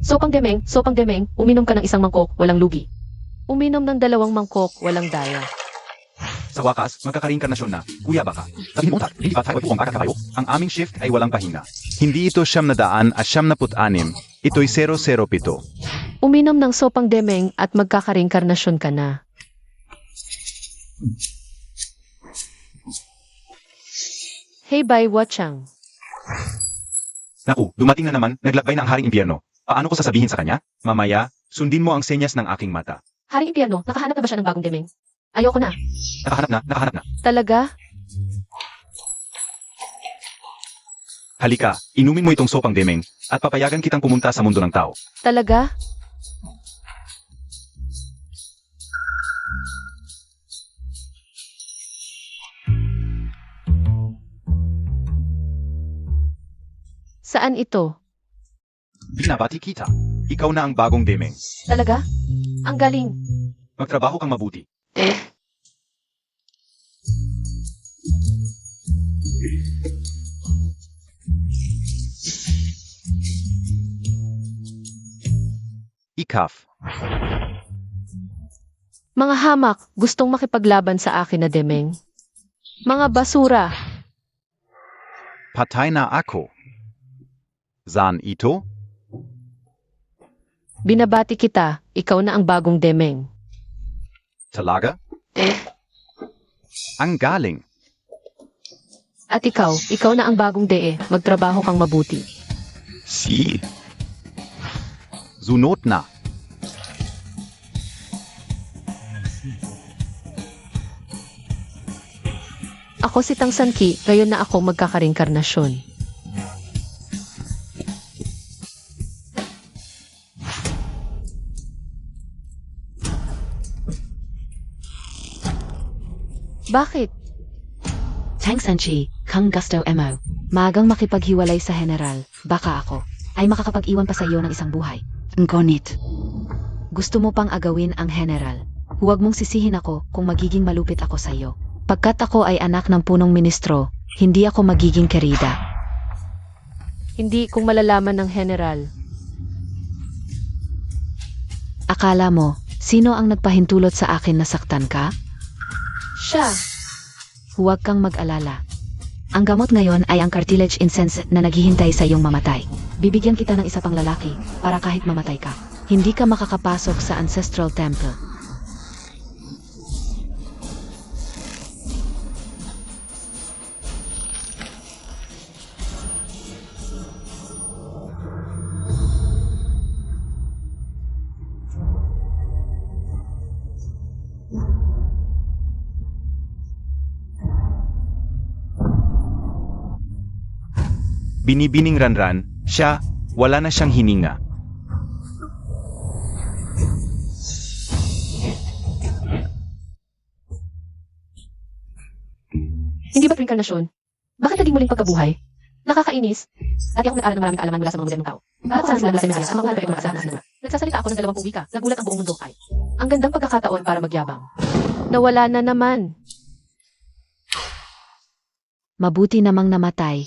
Sopang demeng, uminom ka ng isang mangkok, walang lugi. Uminom ng 2 mangkok, walang daya. Sa wakas, magkakarinkarnasyon na, Kuya Baka. Sabihin mo, Tat, hindi ba tayo ay buong baka kabayo? Ang aming shift ay walang pahinga. Hindi ito 976, ito'y 007. Uminom ng sopang demeng at magkakarinkarnasyon ka na. Hey Bai Wachang. Naku, dumating na naman, naglakbay na ang Haring Impyerno. Paano ko sasabihin sa kanya? Mamaya, sundin mo ang senyas ng aking mata. Haring Impyerno, nakahanap na ba siya ng bagong demeng? Ayoko na. Nakahanap na. Talaga? Halika, inumin mo itong sopang demeng, at papayagan kitang pumunta sa mundo ng tao. Talaga? Saan ito? Binabati kita. Ikaw na ang bagong demeng. Talaga? Ang galing. Magtrabaho kang mabuti. Ikaf. Mga hamak, gustong makipaglaban sa akin na demeng. Mga basura. Patay na ako. Zan ito? Binabati kita, ikaw na ang bagong demeng. Talaga? Ang galing. At ikaw na ang bagong dee, magtrabaho kang mabuti. Si. Zunot na. Ako si Tang Sanki, ngayon na ako magkakarinkarnasyon. Bakit? Tang Sanchi, kung gusto mo. Magang makipaghiwalay sa general, baka ako ay makakapag-iwan pa sa iyo ng isang buhay. Ngunit, gusto mo pang agawin ang general. Huwag mong sisihin ako kung magiging malupit ako sa iyo. Pagkat ako ay anak ng punong ministro, hindi ako magiging kerida. Hindi kung malalaman ng general. Akala mo, sino ang nagpahintulot sa akin na saktan ka? Siya. Huwag kang mag-alala. Ang gamot ngayon ay ang cartilage incense na naghihintay sa iyong mamatay. Bibigyan kita ng isa pang lalaki para kahit mamatay ka, hindi ka makakapasok sa ancestral temple. Binibining Ranran, siya, wala na siyang hininga. Hindi ba reinkarnasyon? Bakit naging muling pagkabuhay? Nakakainis. Dati ako nag-aral ng maraming kaalaman mula sa mga modernong tao. At saan sila mula sa Mihaya, ang mga mahal ko ay kumakasahan na. Nagsasalita ako ng 20 wika. Nagulat ang buong mundo ay. Ang gandang pagkakataon para magyabang. Nawala na naman. Mabuti namang namatay.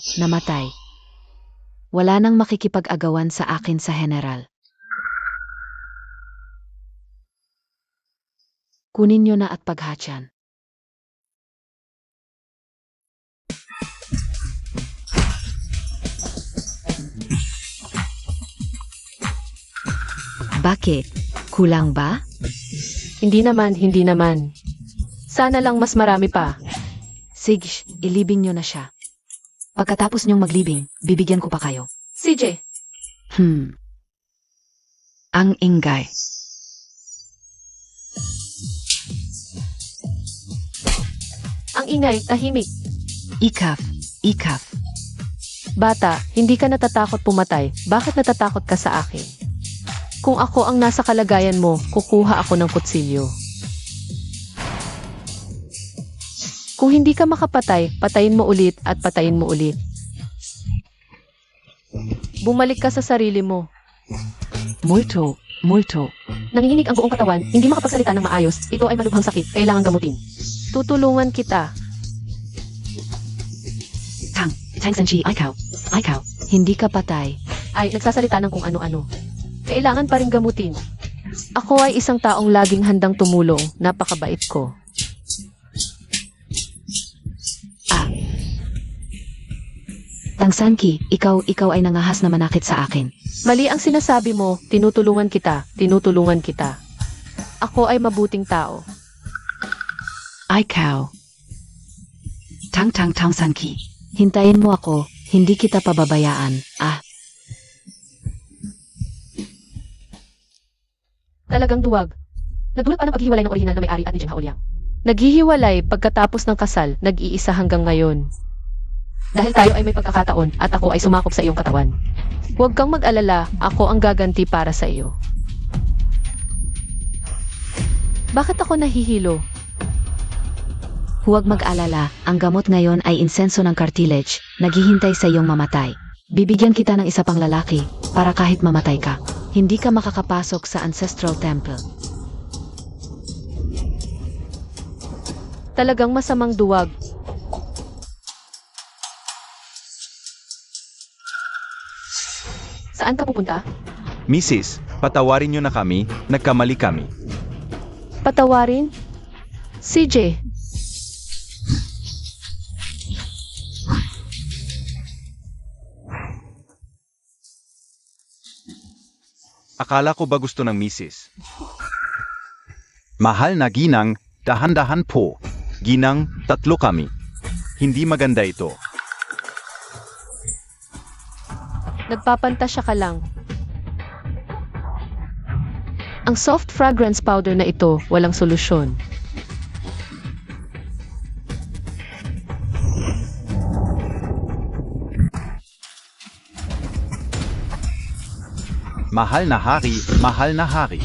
Wala nang makikipag-agawan sa akin sa general. Kunin niyo na at paghatyan. Bakit? Kulang ba? Hindi naman. Sana lang mas marami pa. Sige, ilibing niyo na siya. Pagkatapos niyong maglibing, bibigyan ko pa kayo. CJ, Ang ingay. ang ingay, tahimik. Ikaf. Bata, hindi ka natatakot pumatay. Bakit natatakot ka sa akin? Kung ako ang nasa kalagayan mo, kukuha ako ng kutsilyo. Kung hindi ka makapatay, patayin mo ulit at patayin mo ulit. Bumalik ka sa sarili mo. Multo. Nanginginig ang buong katawan, hindi makapagsalita ng maayos. Ito ay malubhang sakit, kailangan gamutin. Tutulungan kita. Tang Sanchi, ikaw. Hindi ka patay. Ay, nagsasalita ng kung ano-ano. Kailangan pa rin gamutin. Ako ay isang taong laging handang tumulong. Napakabait ko. Tang Sanki, ikaw ay nangahas na manakit sa akin. Mali ang sinasabi mo. Tinutulungan kita. Tinutulungan kita. Ako ay mabuting tao. Ay cow. Tang Sanki. Hintayin mo ako, hindi kita pababayaan. Talagang duwag. Nagulat pa ng paghiwalay ng orihinal na may-ari at ni Jeng Haoliang. Naghihiwalay pagkatapos ng kasal, nag-iisa hanggang ngayon. Dahil tayo ay may pagkakataon at ako ay sumakop sa iyong katawan. Huwag kang mag-alala, ako ang gaganti para sa iyo. Bakit ako nahihilo? Huwag mag-alala, ang gamot ngayon ay insenso ng cartilage, naghihintay sa iyong mamatay. Bibigyan kita ng isa pang lalaki, para kahit mamatay ka, hindi ka makakapasok sa ancestral temple. Talagang masamang duwag. Saan ka pupunta? Mrs., patawarin niyo na kami, nagkamali kami. Patawarin? CJ, Akala ko ba gusto ng Mrs.? Mahal na ginang, dahan-dahan po. Ginang, 3 kami. Hindi maganda ito. nagpapantasya ka lang. Ang soft fragrance powder na ito, walang solusyon. Mahal na hari, mahal na hari.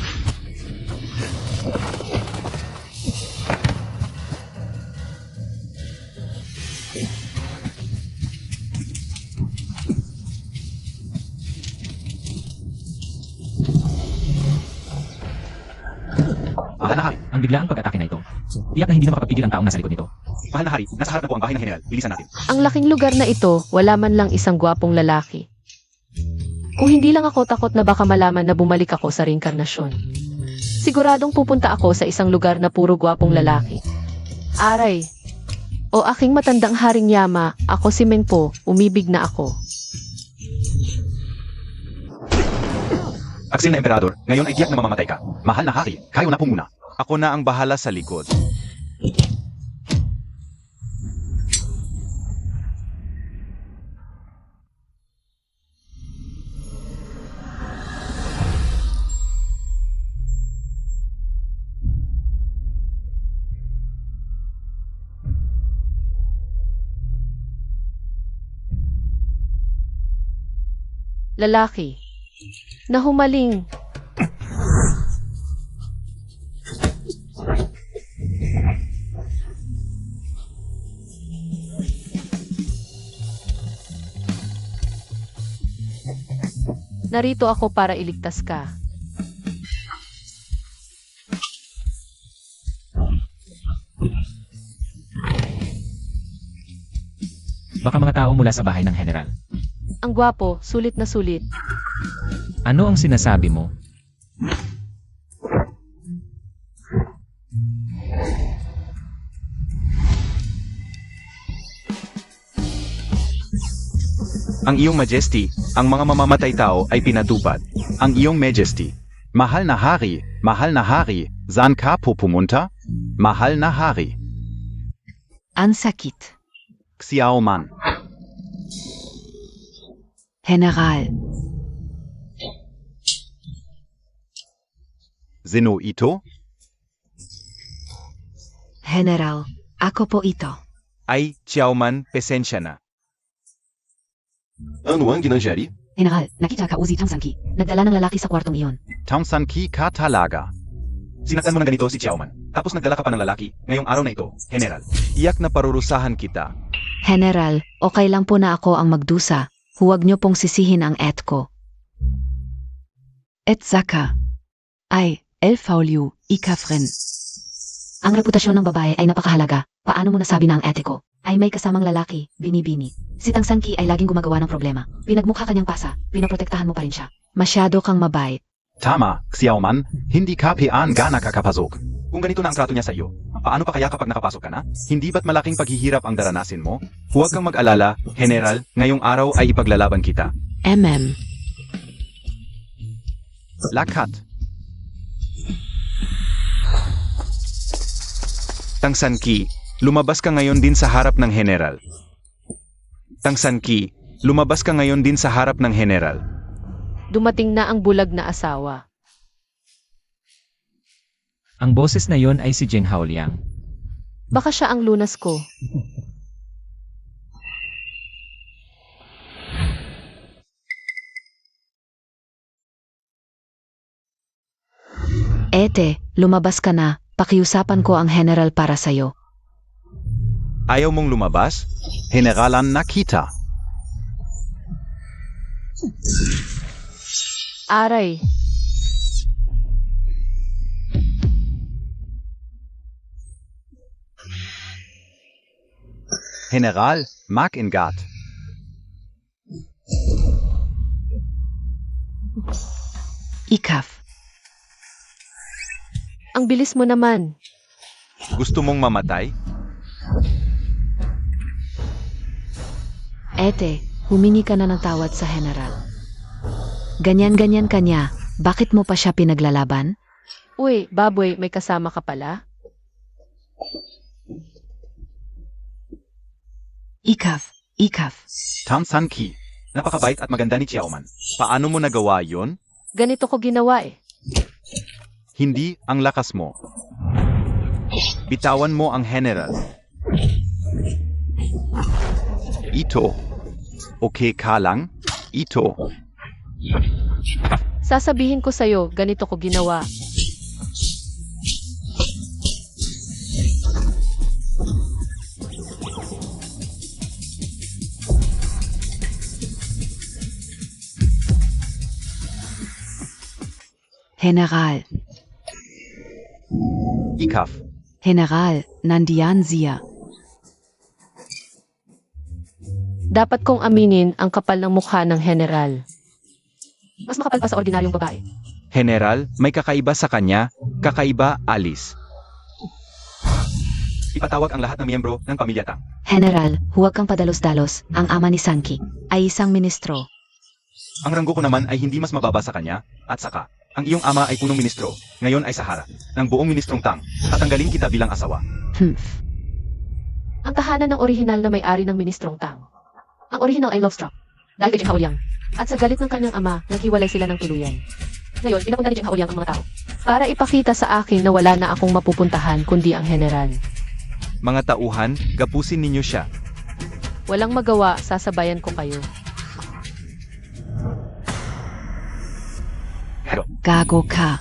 Mahal na hari, ang biglaang pag-atake na ito. Tiyak na hindi na makapagpigil ang taong nasa likod nito. Mahal na hari, nasa harap na po ang bahay ng general. Bilisan natin. Ang laking lugar na ito, wala man lang isang gwapong lalaki. Kung hindi lang ako takot na baka malaman na bumalik ako sa reinkarnasyon. Siguradong pupunta ako sa isang lugar na puro gwapong lalaki. Aray! O aking matandang haring Yama, ako si Mengpo, umibig na ako. Aksil na emperador, ngayon ay tiyak na mamamatay ka. Mahal na hari, kayo na po muna. Ako na ang bahala sa likod. Lalaki. Nahumaling. Narito ako para iligtas ka. Baka mga tao mula sa bahay ng general. Ang gwapo, sulit na sulit. Ano ang sinasabi mo? Ang iyong majesty, ang mga mamamatay tao ay pinatupad. Ang iyong majesty. Mahal na hari, saan ka po pumunta? Mahal na hari. Ang sakit. Xiao Man. General. Zeno ito? General, ako po ito. Ay, Xiao Man, pesensya na. Ano ang ginangyari? General, nakita ka Uzi Tang Sanki. Nagdala ng lalaki sa kwartong iyon. Tangsan ki ka talaga. Sinaktan mo ng ganito si Xiaoman. Tapos nagdala ka pa ng lalaki, ngayong araw na ito, general. Iyak na parurusahan kita. General, okay lang po na ako ang magdusa. Huwag niyo pong sisihin ang et ko. Et Zaka. Ay, El Fauliu, Ikafren. Ang reputasyon ng babae ay napakahalaga. Paano mo nasabi na ang ete ko ay may kasamang lalaki, binibini. Si Tang Sanki ay laging gumagawa ng problema. Pinagmukha kanyang pasa, pinoprotektahan mo pa rin siya. Masyado kang mabait. Tama, Xiaoman, hindi ka pian ga nakakapasok. Kung ganito na ang trato niya sa iyo, paano pa kaya kapag nakapasok ka na? Hindi ba't malaking paghihirap ang daranasin mo? Huwag kang mag-alala, General, ngayong araw ay ipaglalaban kita. Lakat. Tangsanki, lumabas ka ngayon din sa harap ng General. Tangsanki, lumabas ka ngayon din sa harap ng General. Dumating na ang bulag na asawa. Ang boses na yon ay si Jeng Haoliang. Baka siya ang lunas ko. Ete, lumabas ka na. Pakiusapan ko ang general para sa'yo. Ayaw mong lumabas? Generalan nakita. Aray, General, mag in gat. Ikaf. ang bilis mo naman. Gusto mong mamatay? Ete, humingi ka na ng tawad sa general. Ganyan-ganyan ka niya. Bakit mo pa siya pinaglalaban? Uy, baboy, may kasama ka pala? Ikaf. Tangsanki, Napakabait at maganda ni Xiaoman. paano mo nagawa yon? Ganito ko ginawa eh. Hindi ang lakas mo. Bitawan mo ang general. Ito. Okay ka lang? Ito. Sasabihin ko sa'yo, ganito ko ginawa. General. Ikaf. General, nandiyan siya. Dapat kong aminin ang kapal ng mukha ng general. Mas makapal pa sa ordinaryong babae. General, may kakaiba sa kanya. Kakaiba, Alice. Ipatawag ang lahat ng miyembro ng pamilya Tang. General, huwag kang padalos-dalos. Ang ama ni Sanki ay isang ministro. Ang ranggo ko naman ay hindi mas mababa sa kanya, at saka, ang iyong ama ay punong ministro, ngayon ay Sahara, ng buong ministrong Tang, tatanggalin kita bilang asawa. Ang tahanan ng orihinal na may-ari ng ministrong Tang. Ang orihinal ay love-struck, dahil kay Jing Haoliang. At sa galit ng kanyang ama, naghiwalay sila ng tuluyan. Ngayon, pinapunta ni Jing Haoliang ang mga tao. Para ipakita sa akin na wala na akong mapupuntahan kundi ang general. Mga tauhan, gapusin ninyo siya. Walang magawa, sasabayan ko kayo. Gago ka.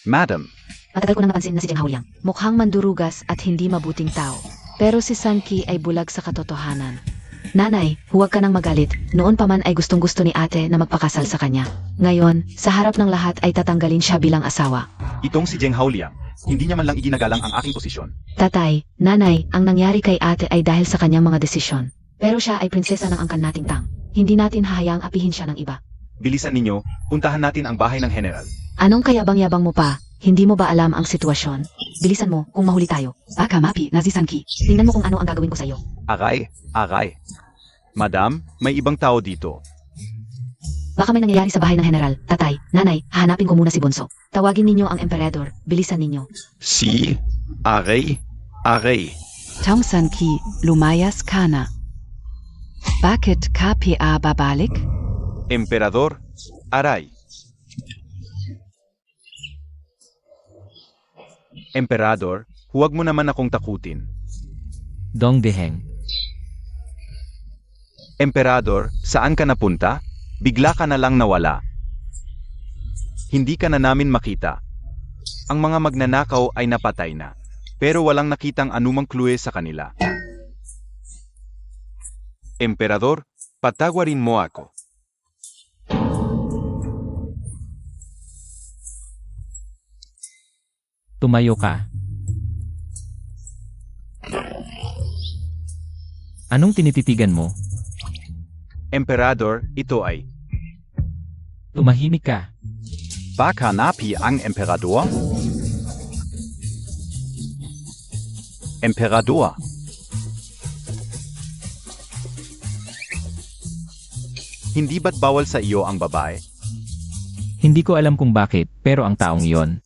Madam, Matagal ko nang napansin na si Jing Haoliang. Mukhang mandurugas at hindi mabuting tao. Pero si Sanki ay bulag sa katotohanan. Nanay, huwag ka nang magalit. Noon pa man ay gustong-gusto ni ate na magpakasal sa kanya. Ngayon, sa harap ng lahat ay tatanggalin siya bilang asawa. Itong si Jeng Haoliang, hindi niya man lang iginagalang ang aking posisyon. Tatay, nanay, ang nangyari kay ate ay dahil sa kanyang mga desisyon. Pero siya ay prinsesa ng angkan nating Tang. Hindi natin hahayaang apihin siya ng iba. Bilisan ninyo, puntahan natin ang bahay ng general. Anong kayabang-yabang mo pa? Hindi mo ba alam ang sitwasyon? Bilisan mo kung mahuli tayo. Baka mapi, Nazi Sanki. Tingnan mo kung ano ang gagawin ko sa'yo. aray. Madam, may ibang tao dito. Baka may nangyayari sa bahay ng general. Tatay, nanay, hahanapin ko muna si Bonso. Tawagin ninyo ang emperador. Bilisan ninyo. Si, aray. Tong Sanki, lumayas ka na. Bakit ka pa babalik? Emperador, aray. Emperador, huwag mo naman akong takutin. Dong Deheng. Emperador, saan ka napunta? Bigla ka na lang nawala. Hindi ka na namin makita. Ang mga magnanakaw ay napatay na, pero walang nakitang anumang clue sa kanila. Emperador, patawarin mo ako. Tumayo ka. Anong tinititigan mo? Emperador, ito ay Tumahimik ka. Baka napi ang emperador? Emperador. Hindi ba't bawal sa iyo ang babae? Hindi ko alam kung bakit, pero ang taong iyon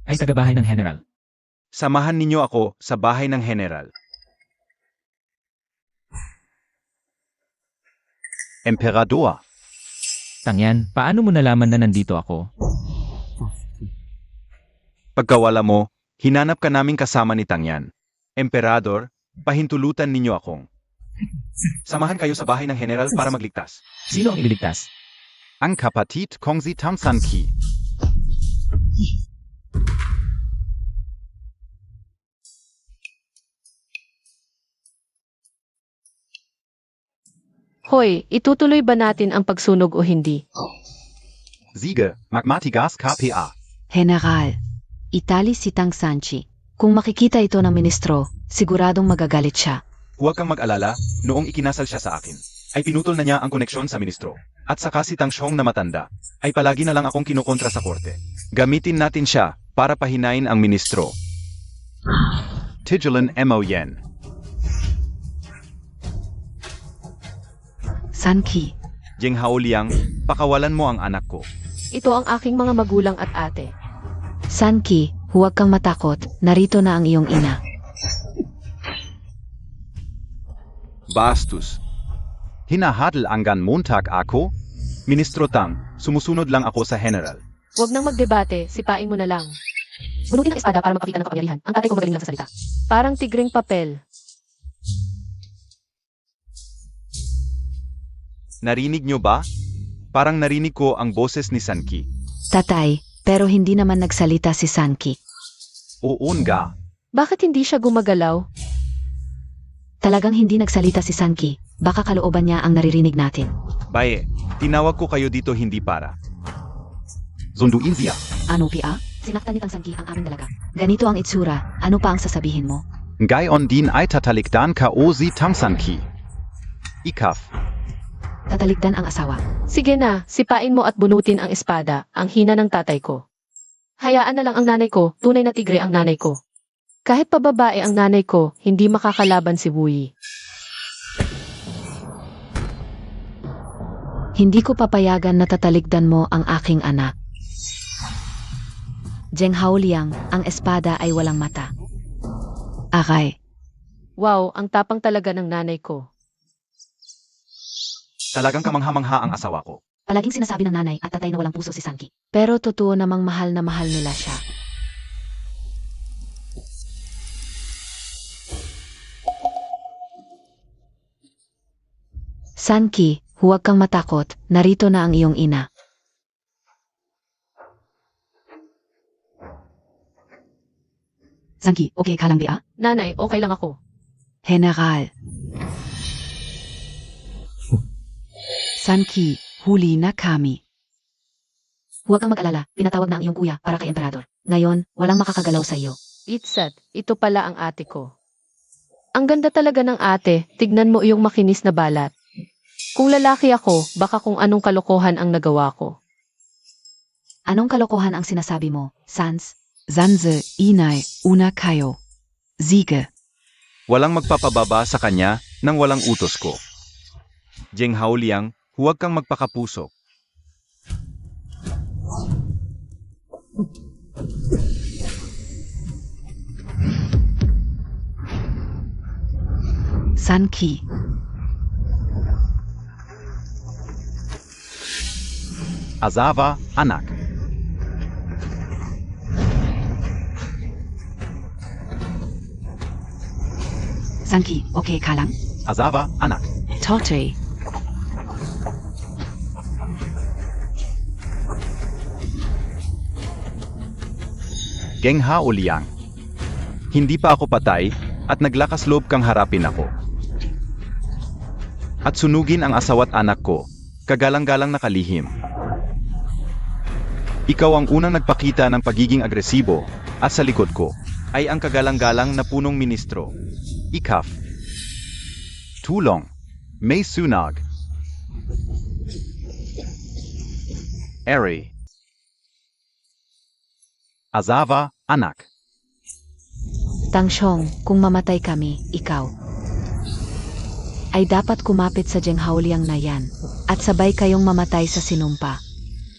ay tagabahay ng General. Samahan ninyo ako sa bahay ng General. Emperador. Tangyan, paano mo nalaman na nandito ako? Pagkawala mo, hinanap ka naming kasama ni Tangyan. Emperador, pahintulutan ninyo akong. Samahan kayo sa bahay ng General para magligtas. Sino ang ililigtas? Ang kapatid kong si Tangsan Ki. Hoy, itutuloy ba natin ang pagsunog o hindi? Siege, Magmatigas KPA. General, itali si Tang Sanchi. Kung makikita ito ng ministro, siguradong magagalit siya. Huwag kang mag-alala, noong ikinasal siya sa akin, ay pinutol na niya ang koneksyon sa ministro. At saka si Tang Xiong na matanda, ay palagi na lang akong kinukontra sa korte. Gamitin natin siya para pahinain ang ministro. Tijulan Mo Yen. Sanki, Jing Haoliang, pakawalan mo ang anak ko. Ito ang aking mga magulang at ate. Sanki, huwag kang matakot, narito na ang iyong ina. Bastos. Hinahadal anggan Montag ako? Ministro Tang, sumusunod lang ako sa General. Huwag nang magdebate, sipain mo na lang. Bunutin ang espada para magpakita ng kapangyarihan. Ang tatay ko magaling lang sa salita. Parang tigring papel. Narinig nyo ba? Parang narinig ko ang boses ni Sanki. Tatay, pero hindi naman nagsalita si Sanki. Oo nga. Bakit hindi siya gumagalaw? Talagang hindi nagsalita si Sanki. Baka kalooban niya ang naririnig natin. Baye, tinawag ko kayo dito hindi para. Sunduin siya. Ano pia? Sinaktan ni Tang Sanki ang aming dalaga. Ganito ang itsura. Ano pa ang sasabihin mo? Ngayon din ay tatalikdan ka o si Tangsan Ki. Ikaf. Tatalikdan ang asawa. Sige na, sipain mo at bunutin ang espada, ang hina ng tatay ko. Hayaan na lang ang nanay ko, tunay na tigre ang nanay ko. Kahit pa babae ang nanay ko, hindi makakalaban si Wuyi. Hindi ko papayagan na tatalikdan mo ang aking anak. Zheng Haoliang, ang espada ay walang mata. Aray, Wow, ang tapang talaga ng nanay ko. Talagang kamangha-mangha ang asawa ko. palaging sinasabi ng nanay at tatay na walang puso si Sanki. Pero totoo namang mahal na mahal nila siya. Sanki, huwag kang matakot, narito na ang iyong ina. Sanki, okay ka lang ba? Nanay, okay lang ako. General. Sanki, huli na kami. Huwag kang mag-alala, pinatawag na ang iyong kuya para kay Emperador. Ngayon, walang makakagalaw sa iyo. Itsat, ito pala ang ate ko. Ang ganda talaga ng ate, tignan mo iyong makinis na balat. Kung lalaki ako, baka kung anong kalokohan ang nagawa ko. Anong kalokohan ang sinasabi mo, Sans? Sanse, Inay, Una kayo. Siege. Walang magpapababa sa kanya nang walang utos ko. Zheng Haoliang, huwag kang magpakapusok. Sanki. Azawa, anak. Sanki, okay ka lang? Azawa, anak. Tote. Zheng Haoliang. Hindi pa ako patay at naglakas loob kang harapin ako. At sunugin ang asawa't anak ko, kagalang-galang nakalihim. Ikaw ang unang nagpakita ng pagiging agresibo at sa likod ko ay ang kagalang-galang na punong ministro. Ikaf. Tulong. May sunag. Eri. Azawa, anak. Tangsyong, kung mamatay kami, ikaw ay dapat kumapit sa Jenghauliang na yan at sabay kayong mamatay sa sinumpa.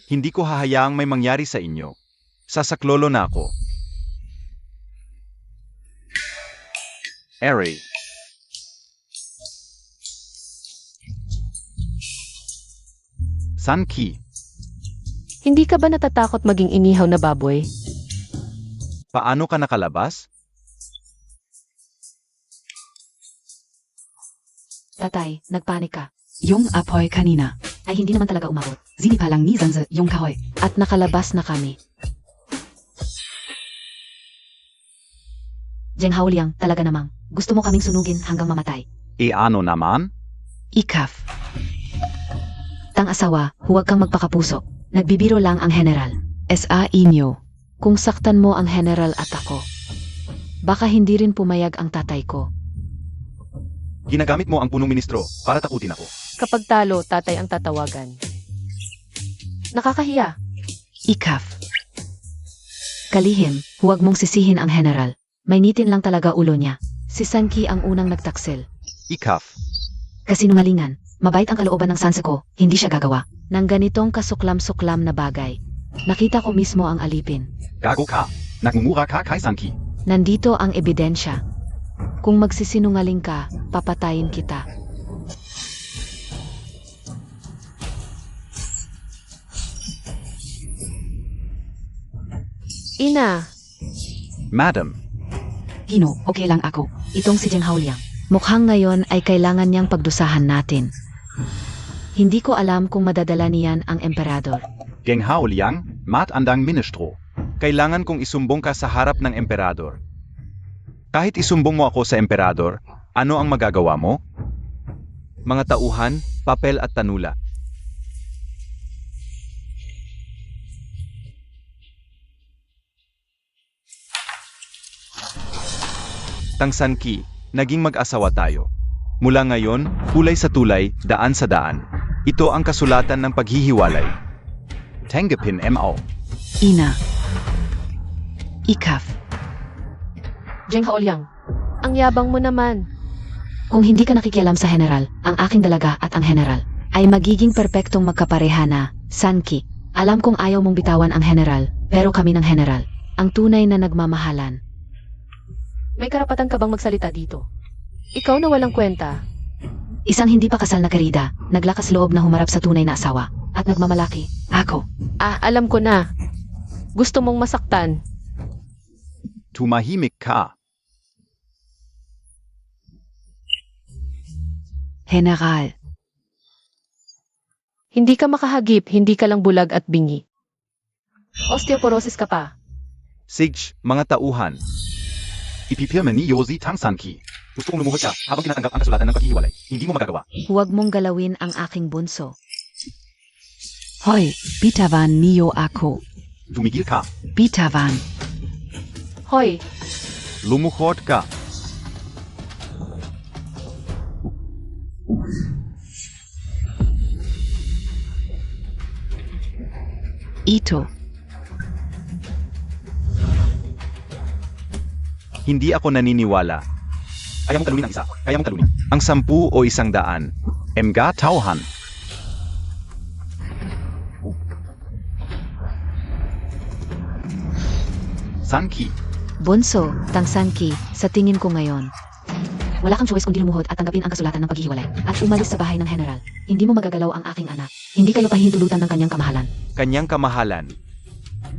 Hindi ko hahayaang may mangyari sa inyo. Sasaklolo na ako. Ere. Sanki, Hindi ka ba natatakot maging inihaw na baboy? paano ka nakalabas? Tatay, nagpanik ka. Yung apoy kanina. Ay hindi naman talaga umabot. Sini pa lang ni Zanze yung kahoy. At nakalabas na kami. Jenghauliang, talaga namang. Gusto mo kaming sunugin hanggang mamatay. E ano naman? Ikaf. Tang asawa, huwag kang magpakapuso. Nagbibiro lang ang general. Sa inyo. Kung saktan mo ang general at ako, baka hindi rin pumayag ang tatay ko. Ginagamit mo ang punong ministro para takutin ako. Kapag talo, tatay ang tatawagan. Nakakahiya. Ikaf. Kalihim, huwag mong sisihin ang general. Mainitin lang talaga ulo niya. Si Sanki ang unang nagtaksil. Ikaf. Kasinungalingan, mabait ang kalooban ng sanse ko, hindi siya gagawa ng ganitong kasuklam-suklam na bagay. Nakita ko mismo ang alipin. Gago ka. Nagmumura ka kay Sanki. Nandito ang ebidensya. Kung magsisinungaling ka, papatayin kita. Ina, Madam, Hino, okay lang ako. Itong si Jenghauliang. Mukhang ngayon ay kailangan niyang pagdusahan natin. Hindi ko alam kung madadala niyan ang emperador. Genghao Liang, mat andang ministro. Kailangan kong isumbong ka sa harap ng emperador. Kahit isumbong mo ako sa emperador, ano ang magagawa mo? Mga tauhan, papel at tanula. Tang Sanki, naging mag-asawa tayo. Mula ngayon, kulay sa tulay, daan sa daan. Ito ang kasulatan ng paghihiwalay. Tanggapin mo. Ina. Ikaf. Jenghauliang, ang yabang mo naman. Kung hindi ka nakikialam sa general, ang aking dalaga at ang general ay magiging perpektong magkapareha na, Sanki. Alam kong ayaw mong bitawan ang general, pero kami ng general, ang tunay na nagmamahalan. May karapatan ka bang magsalita dito? Ikaw na walang kwenta. Isang hindi pa kasal na karida, naglakas loob na humarap sa tunay na asawa, at nagmamalaki. Ako. Alam ko na. Gusto mong masaktan. Tumahimik ka. General. Hindi ka makahagip, hindi ka lang bulag at bingi. Osteoporosis ka pa. Sige, mga tauhan. Ipipirma ni Yosi Tang Sanki. Gusto kong lumuhod siya habang tinatanggap ang kasulatan ng paghihiwalay. Hindi mo magagawa. Huwag mong galawin ang aking bunso. Hoy, bitawan niyo ako. Tumigil ka. Bitawan. Hoy, Lumuhod ka. Ito. Hindi ako naniniwala. Kaya mong talunin ang isa. Kaya mong talunin. Ang 10 o 100. Emga tauhan. Sanki. Bunso, Tang Sanki, sa tingin ko ngayon. Wala kang choice kundi lumuhod at tanggapin ang kasulatan ng paghihiwalay at umalis sa bahay ng general. Hindi mo magagalaw ang aking anak. Hindi kayo pahintulutan ng kanyang kamahalan. Kanyang kamahalan.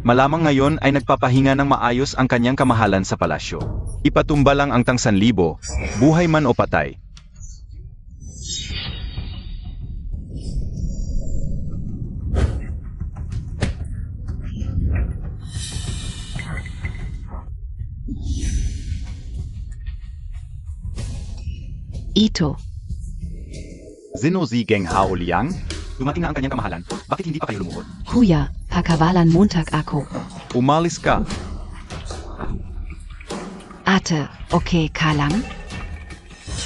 Malamang ngayon ay nagpapahinga ng maayos ang kanyang kamahalan sa palasyo. Ipatumba lang ang Tang Sanlibo, buhay man o patay. Ito. Sino si Genghao Liang? Dumating na ang kanyang kamahalan. Bakit hindi pa kayo lumuhod? Kuya, pakawalan Montag ako. Umalis ka. Ate, okay ka lang?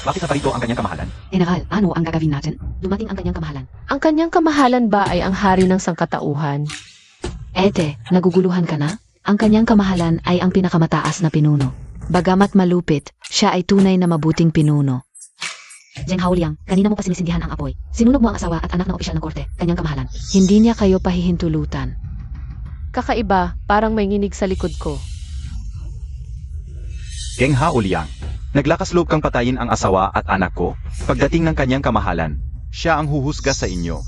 Bakit na parito ang kanyang kamahalan? General, ano ang gagawin natin? Dumating ang kanyang kamahalan. ang kanyang kamahalan ba ay ang hari ng sangkatauhan? Ete, naguguluhan ka na? ang kanyang kamahalan ay ang pinakamataas na pinuno. Bagamat malupit, siya ay tunay na mabuting pinuno. Zheng Haoliang, kanina mo pa sinisindihan ang apoy. Sinunog mo ang asawa at anak ng opisyal ng korte, kanyang kamahalan. Hindi niya kayo pahihintulutan. Kakaiba, parang may nginig sa likod ko. Geng Haoliang, naglakas loob kang patayin ang asawa at anak ko. Pagdating ng kanyang kamahalan, siya ang huhusga sa inyo.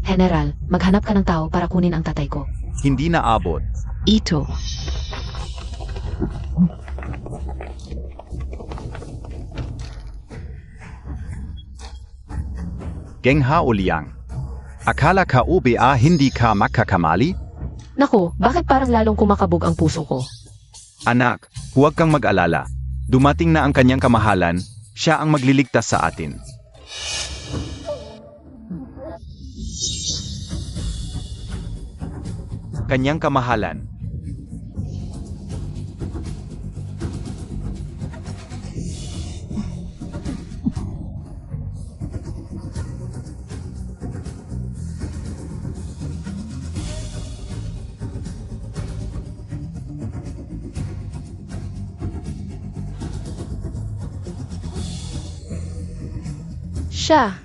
General, maghanap ka ng tao para kunin ang tatay ko. Hindi na abot. Ito. Geng Haoliang, akala ka UBA hindi ka makakamali? Naku, bakit parang lalong kumakabog ang puso ko? Anak, huwag kang mag-alala. Dumating na ang kanyang kamahalan, siya ang magliligtas sa atin. Kanyang kamahalan. Siya.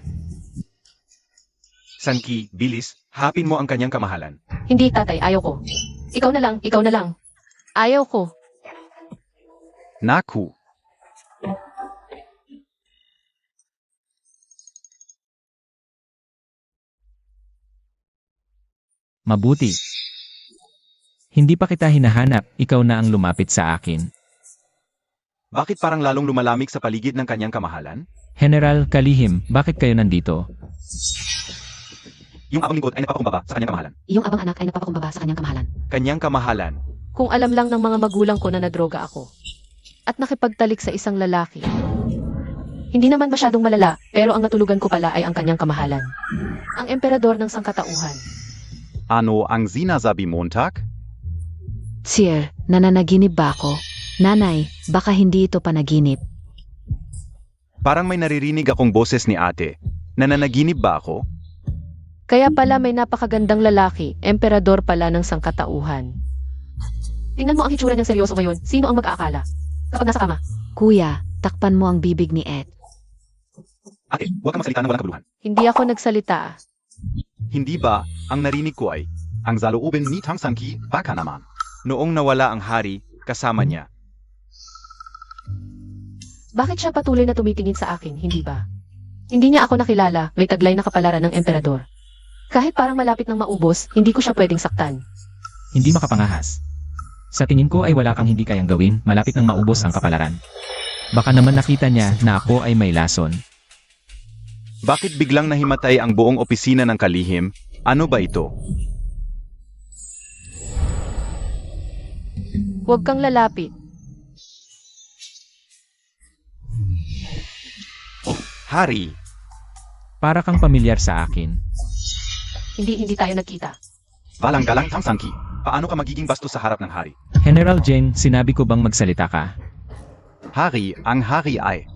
Sanki, bilis, hapin mo ang kanyang kamahalan. Hindi tatay, ayaw ko. Ikaw na lang, ikaw na lang. Ayaw ko. Naku, Mabuti. Hindi pa kita hinahanap, ikaw na ang lumapit sa akin. Bakit parang lalong lumalamig sa paligid ng kanyang kamahalan? General, kalihim, bakit kayo nandito? Yung abang lingkod ay napapakumbaba sa kanyang kamahalan. Iyong abang anak ay nagpapakumbaba sa kanyang kamahalan. kanyang kamahalan. Kung alam lang ng mga magulang ko na nadroga ako. At nakipagtalik sa isang lalaki. Hindi naman masyadong malala, pero ang natulugan ko pala ay ang kanyang kamahalan. Ang emperador ng sangkatauhan. Ano ang sinasabi Montag? Sir, nananaginip ba ako? Nanay, baka hindi ito panaginip. Parang may naririnig akong boses ni ate. Nananaginip ba ako? Kaya pala may napakagandang lalaki, emperador pala ng sangkatauhan. Tingnan mo ang hitsura niyang seryoso ngayon. Sino ang mag-aakala? Kapag nasa kama. Kuya, takpan mo ang bibig ni Ed. Ate, huwag kang magsalita ng walang kabuluhan. Hindi ako nagsalita. Hindi ba, ang narinig ko ay, ang saloobin ni Tang Sanki, baka naman. Noong nawala ang hari, kasama niya. Bakit siya patuloy na tumitingin sa akin, hindi ba? Hindi niya ako nakilala, may taglay na kapalaran ng emperador. Kahit parang malapit ng maubos, hindi ko siya pwedeng saktan. Hindi makapangahas. Sa tingin ko ay wala kang hindi kayang gawin, malapit nang maubos ang kapalaran. Baka naman nakita niya na ako ay may lason. Bakit biglang nahimatay ang buong opisina ng kalihim? Ano ba ito? Huwag kang lalapit. Hari, Para kang pamilyar sa akin. Hindi tayo nagkita. Balang-galang Tang Sanki, paano ka magiging bastos sa harap ng hari? General Jeng, sinabi ko bang magsalita ka? hari, ang hari ay.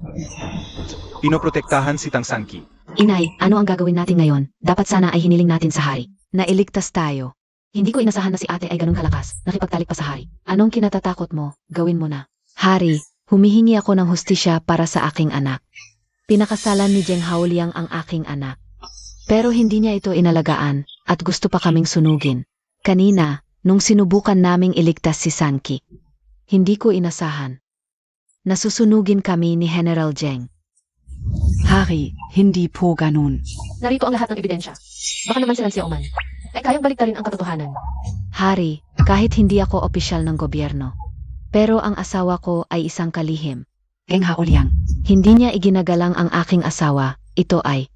Pinoprotektahan si Tang Sanki. Inay, ano ang gagawin natin ngayon? Dapat sana ay hiniling natin sa hari. Nailigtas tayo. Hindi ko inasahan na si ate ay ganun kalakas, nakipagtalik pa sa hari. Anong kinatatakot mo? Gawin mo na. Hari, humihingi ako ng hustisya para sa aking anak. Pinakasalan ni Zheng Haoliang ang aking anak. Pero hindi niya ito inalagaan, at gusto pa kaming sunugin. Kanina, nung sinubukan naming iligtas si Sanki, hindi ko inasahan. Nasusunugin kami ni General Zheng. Hari, hindi po ganun. Narito ang lahat ng ebidensya. Baka naman si Oman. Ay kayang baliktarin ang katotohanan. Hari, kahit hindi ako opisyal ng gobyerno, pero ang asawa ko ay isang kalihim. Geng Haoliang. Hindi niya iginagalang ang aking asawa, ito ay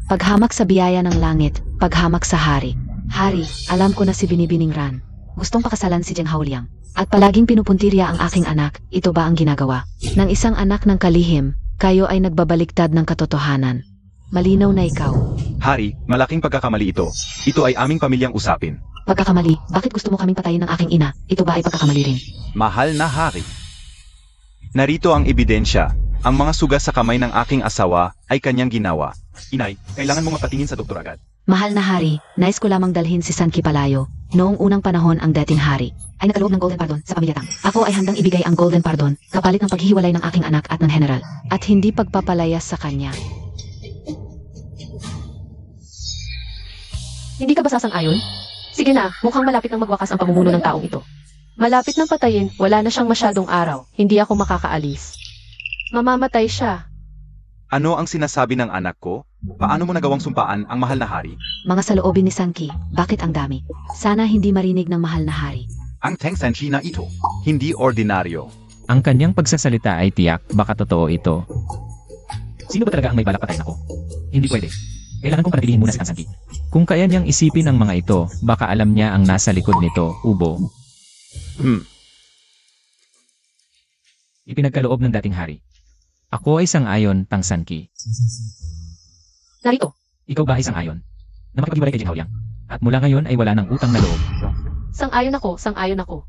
paghamak sa biyaya ng langit, paghamak sa hari. Hari, alam ko na si Binibining Ran. Gustong pakasalan si Zheng Haoliang. At palaging pinupuntirya ang aking anak, ito ba ang ginagawa? Ng isang anak ng kalihim, kayo ay nagbabaliktad ng katotohanan. Malinaw na ikaw. Hari, malaking pagkakamali ito. Ito ay aming pamilyang usapin. Pagkakamali, bakit gusto mo kaming patayin ng aking ina? Ito ba ay pagkakamali rin? Mahal na hari. Narito ang ebidensya. Ang mga sugat sa kamay ng aking asawa ay kanyang ginawa. Inay, kailangan mo mapatingin sa doktor agad. Mahal na hari, nais ko lamang dalhin si Sanki palayo. Noong unang panahon ang dating hari ay nakaloob ng Golden Pardon sa pamilya Tang. Ako ay handang ibigay ang Golden Pardon kapalit ng paghihiwalay ng aking anak at ng general at hindi pagpapalayas sa kanya. Hindi ka ba sasang-ayon? Sige na, mukhang malapit nang magwakas ang pamumuno ng taong ito. Malapit nang patayin, wala na siyang masyadong araw. Hindi ako makakaalis. Mamamatay siya. Ano ang sinasabi ng anak ko? Paano mo nagawang sumpaan ang mahal na hari? Mga saloobin ni Sanki, bakit ang dami? Sana hindi marinig ng mahal na hari. Ang Tang Sanchi na ito. Hindi ordinaryo. Ang kanyang pagsasalita ay tiyak, baka totoo ito. Sino ba talaga ang may balak patayin ako? Hindi pwede. Kailangan kong panatilihin muna si Kang Sanki. Kung kaya niyang isipin ang mga ito, baka alam niya ang nasa likod nito, Ubo. Ipinagkaloob ng dating hari. Ako ay sang-ayon, Tang Sanki. Narito. Ikaw ba ay sang-ayon? Na makipaghiwalay kay Jin Haoliang. At mula ngayon ay wala ng utang na loob. Sang-ayon ako, sang-ayon ako.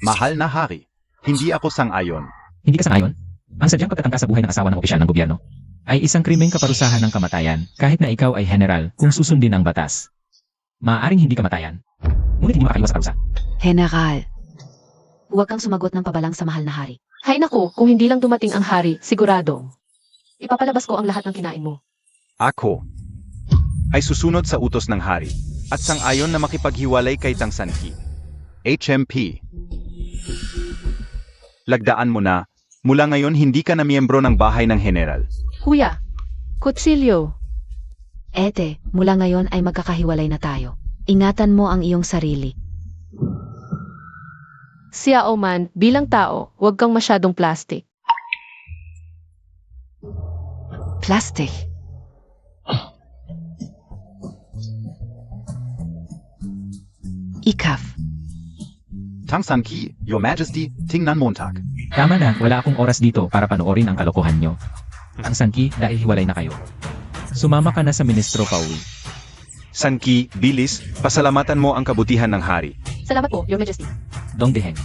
Mahal na hari. Hindi ako sang-ayon. Hindi ka sang-ayon? Ang sadyang pagtatangka sa buhay ng asawa ng opisyal ng gobyerno ay isang krimeng kaparusahan ng kamatayan kahit na ikaw ay general kung susundin ang batas. Maaaring hindi kamatayan, ngunit hindi makakaiwas sa parusa. General. Huwag kang sumagot ng pabalang sa mahal na hari. Hay naku, kung hindi lang dumating ang hari, sigurado. Ipapalabas ko ang lahat ng kinain mo. Ako ay susunod sa utos ng hari at sang-ayon na makipaghiwalay kay Tang Sanki. HMP. Lagdaan mo na, mula ngayon hindi ka na miyembro ng bahay ng general. Kuya, kutsilyo. Ete, mula ngayon ay magkakahiwalay na tayo. Ingatan mo ang iyong sarili. Siya Oman, bilang tao, huwag kang masyadong plastic. Plastik. Ikaf. Tang Sanki, Your Majesty, tingnan Montag. Tama na, wala akong oras dito para panoorin ang kalokohan nyo. Ang Sanki, dahil hiwalay na kayo. Sumama ka na sa Ministro Pauwi. Sanki, bilis, pasalamatan mo ang kabutihan ng hari. Salamat po, Your Majesty. Dong Deheng.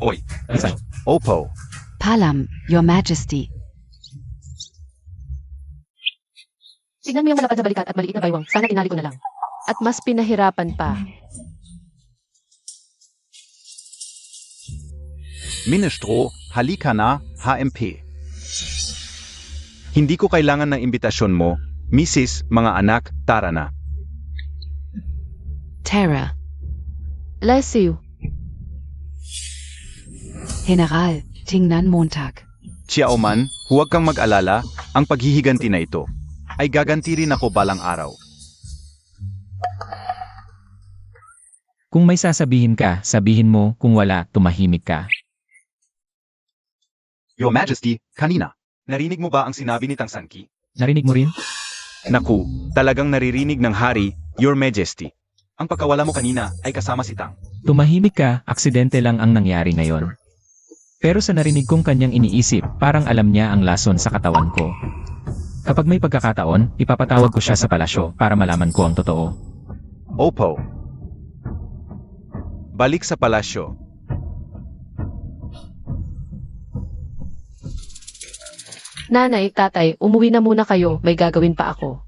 Oy, Rizal. Opo. Palam, Your Majesty. Tignan mo yung malapad na balikat at maliit na baywang. Sana tinali ko na lang. At mas pinahirapan pa. Ministro, halika na, HMP. Hindi ko kailangan ng imbitasyon mo, Mrs. Mga anak, tara na. Terra. Bless you. General, tingnan Montag. Chiaoman, huwag kang mag-alala, ang paghihiganti na ito ay gaganti rin ako balang araw. Kung may sasabihin ka, sabihin mo, kung wala, tumahimik ka. Your Majesty, kanina. Narinig mo ba ang sinabi ni Tang Sanki? Narinig mo rin? Naku, talagang naririnig ng hari, Your Majesty. Ang pagkawala mo kanina ay kasama si Tang. Tumahimik ka, aksidente lang ang nangyari ngayon. Pero sa narinig kong kanyang iniisip, parang alam niya ang lason sa katawan ko. Kapag may pagkakataon, ipapatawag ko siya sa palasyo para malaman ko ang totoo. Opo. Balik sa palasyo. Nanay, tatay, umuwi na muna kayo. May gagawin pa ako.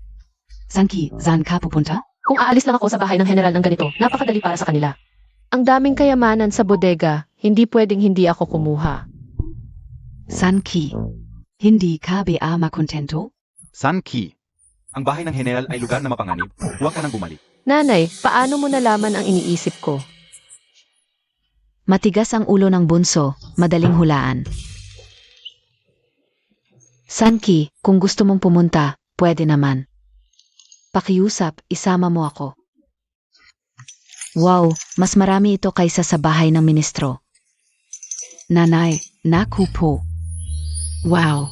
Sanki, saan ka pupunta? Kung aalis lang ako sa bahay ng general ng ganito, napakadali para sa kanila. Ang daming kayamanan sa bodega, hindi pwedeng hindi ako kumuha. Sanki. Hindi ka ba makontento? Sanki. Ang bahay ng general ay lugar na mapanganib. Huwag ka nang bumalik. Nanay, paano mo nalaman ang iniisip ko? Matigas ang ulo ng bunso, madaling hulaan. Sanki, kung gusto mong pumunta, pwede naman. Pakiusap, isama mo ako. Wow, mas marami ito kaysa sa bahay ng ministro. Nanay, naku po. Wow.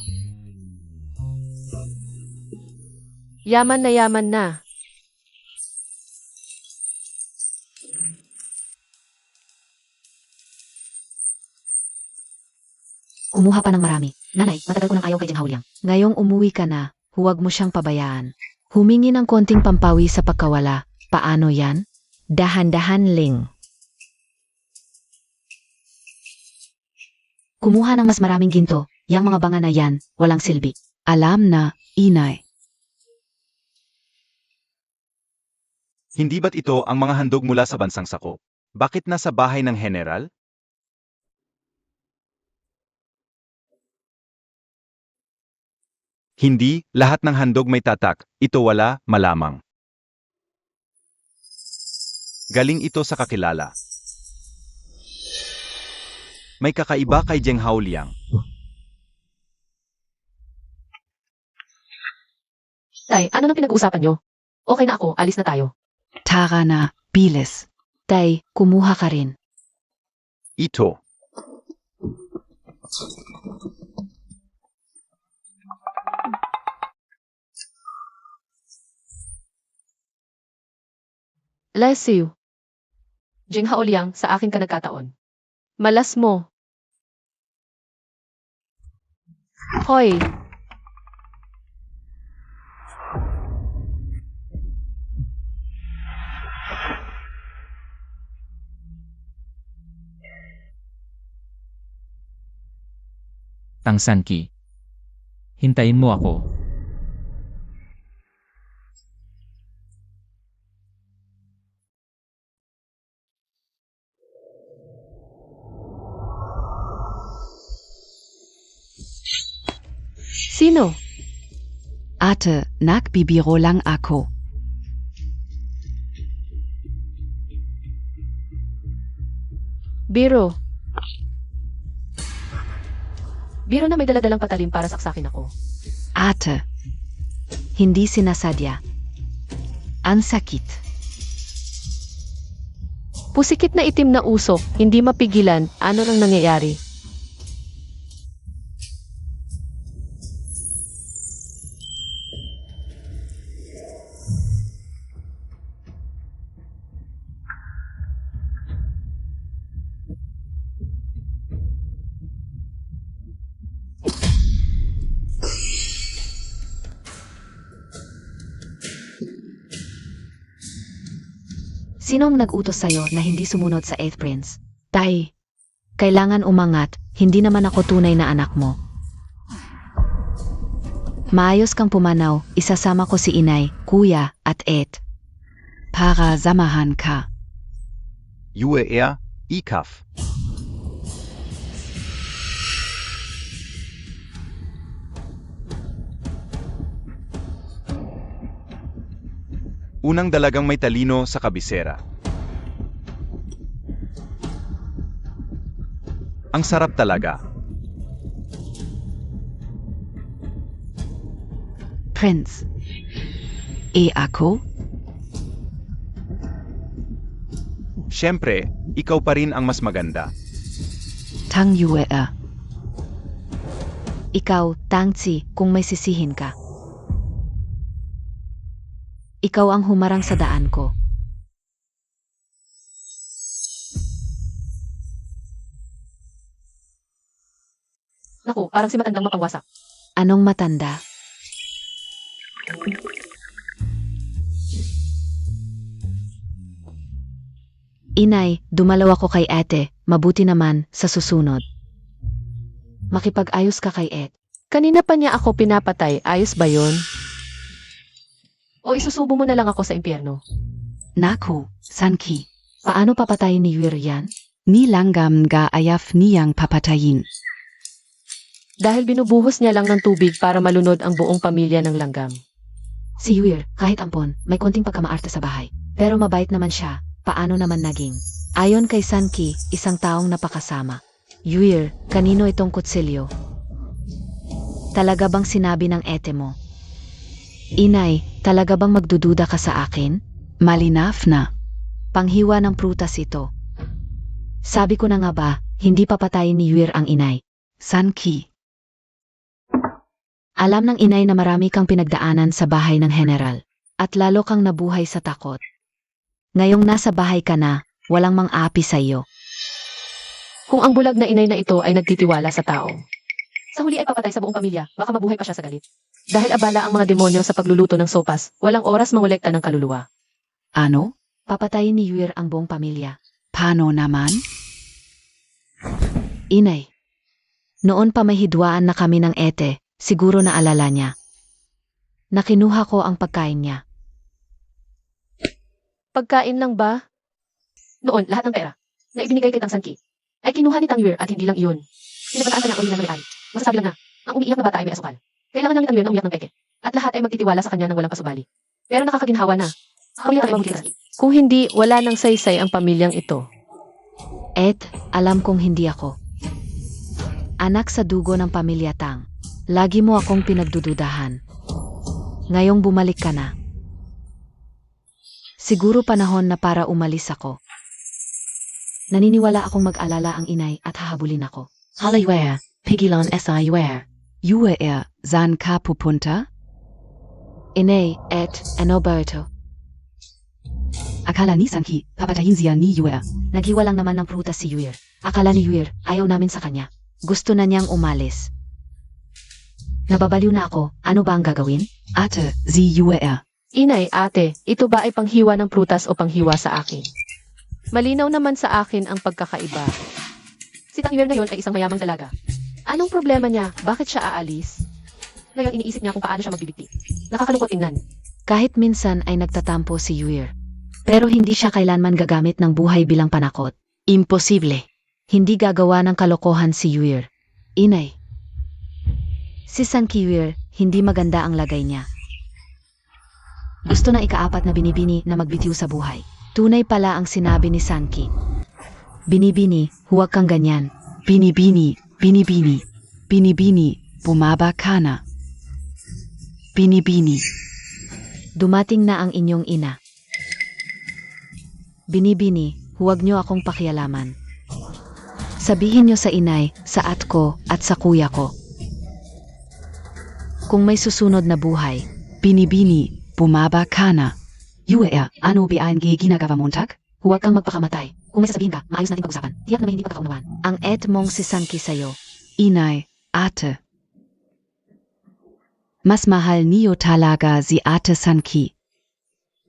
Yaman na yaman na. Kumuha pa ng marami. Nanay, matagal ko nang ayaw kay Jin Haoliang. Ngayong umuwi ka na, huwag mo siyang pabayaan. Humingi ng konting pampawi sa pagkawala. Paano yan? Dahan-dahan ling. Kumuha ng mas maraming ginto. Yang mga banga na yan, walang silbi. Alam na, inay. Hindi ba't ito ang mga handog mula sa bansang sakop? Bakit nasa bahay ng general? Hindi, lahat ng handog may tatak, ito wala, malamang. Galing ito sa kakilala. May kakaiba kay Zheng Haoliang. Tay, ano nang pinag-uusapan nyo? Okay na ako, alis na tayo. Tara na, bilis. Tay, kumuha ka rin. Ito. Bless you. Jing Haoliang, sa akin ka nagkataon. Malas mo. Hoy, Tang Sanki. Hintayin mo ako. sino? Ate, nagbibiro lang ako. Biro. Biro na may daladalang patalim para saksakin ako. Ate, Hindi sinasadya. ang sakit. Pusikit na itim na usok, hindi mapigilan, ano nang nangyayari? Sinong nag-utos sa'yo na hindi sumunod sa 8th Prince? Tay, kailangan umangat, hindi naman ako tunay na anak mo. Maayos kang pumanaw, isasama ko si inay, kuya, at et. Para samahan ka. Yue er, ikaf. Unang dalagang may talino sa kabisera. Ang sarap talaga. Prince. Ako? Siyempre, ikaw pa rin ang mas maganda. Tang Yue. Ikaw, Tangzi, kung may sisihin ka. Ikaw ang humarang sa daan ko. Naku, parang si matandang mapangwasak. Anong matanda? Inay, dumalaw ako kay ate, mabuti naman, sa susunod. Makipag-ayos ka kay et. Kanina pa niya ako pinapatay, ayos ba yun? O isusubo mo na lang ako sa impyerno. Naku, Sanki. Paano papatayin ni Yuir yan? Ni langgam ga ayaf niyang papatayin. Dahil binubuhos niya lang ng tubig para malunod ang buong pamilya ng langgam. Si Yuir, kahit ampon, may konting pagkamaarte sa bahay. Pero mabait naman siya, paano naman naging? Ayon kay Sanki, isang taong napakasama. Yuir, kanino itong kutsilyo? Talaga bang sinabi ng ete mo? Inay, talaga bang magdududa ka sa akin? Malinaf na. Panghiwa ng prutas ito. Sabi ko na nga ba, hindi papatayin ni Yuir ang inay. Sanki. Alam ng inay na marami kang pinagdaanan sa bahay ng general, at lalo kang nabuhay sa takot. Ngayong nasa bahay ka na, walang mang-api sa iyo. Kung ang bulag na inay na ito ay nagtitiwala sa tao, sa huli ay papatay sa buong pamilya, baka mabuhay pa siya sa galit. Dahil abala ang mga demonyo sa pagluluto ng sopas, walang oras mangolekta ng kaluluwa. Ano? Papatayin ni Yuir ang buong pamilya. Paano naman? Inay. Noon pa may hidwaan na kami ng ete, siguro na alala niya. Nakinuha ko ang pagkain niya. Pagkain lang ba? Noon, lahat ng pera na ibinigay kay Tang San Ki ay kinuha ni Tang Yuer at hindi lang iyon. Pinabataan ka niya ang original na may-ari. Masasabi lang na, ang umiiyak na bata ay may asukal. Kailangan lang ni Tang Yuer na umiyak ng peke. At lahat ay magtitiwala sa kanya ng walang pasubali. Pero nakakaginhawa na. Pamilya tayo mabuti kasi. Kung hindi, wala nang saysay ang pamilyang ito. Ed, alam kong hindi ako. Anak sa dugo ng pamilya Tang. Lagi mo akong pinagdududahan. Ngayong bumalik ka na. Siguro panahon na para umalis ako. Naniniwala akong mag-alala ang inay at hahabulin ako. Haliware, Pigilon Siware. Yuer, Zan ka pupunta? Inay, Ed, Enoberto. Akala ni Sanki, papatayin siya ni Yuer. Naghiwa lang naman ng prutas si Yuer. Akala ni Yuer, ayaw namin sa kanya. Gusto na niyang umalis. Nababaliw na ako. Ano ba ang gagawin? Ate, si Yuer. Inay, ate, ito ba ay panghiwa ng prutas o panghiwa sa akin? Malinaw naman sa akin ang pagkakaiba. Si Tang Yuer ngayon ay isang mayamang dalaga. Anong problema niya? Bakit siya aalis? Ngayon iniisip niya kung paano siya magbibigti. Nakakalungkot tingnan. Kahit minsan ay nagtatampo si Yuer. Pero hindi siya kailanman gagamit ng buhay bilang panakot. Imposible. Hindi gagawa ng kalokohan si Yuer. Inay. Si Sanki Yuer, hindi maganda ang lagay niya. Gusto ng ikaapat na binibini na magbitiw sa buhay. Tunay pala ang sinabi ni Sanki. Binibini, huwag kang ganyan. Binibini, binibini, binibini, bumaba ka na. Binibini. Dumating na ang inyong ina. Binibini, huwag niyo akong pakialaman. Sabihin niyo sa inay, sa at ko, at sa kuya ko. Kung may susunod na buhay, Binibini, bumaba ka na. Yuer, ano ba ang ginagawa mo tag? huwag kang magpakamatay. Kung may sasabihin ka, maayos nating pag-usapan. Tiyak na may hindi pagkakaunawaan. Ang et mong si Sanki sa'yo. Inay, ate. Mas mahal niyo talaga si Ate Sanki.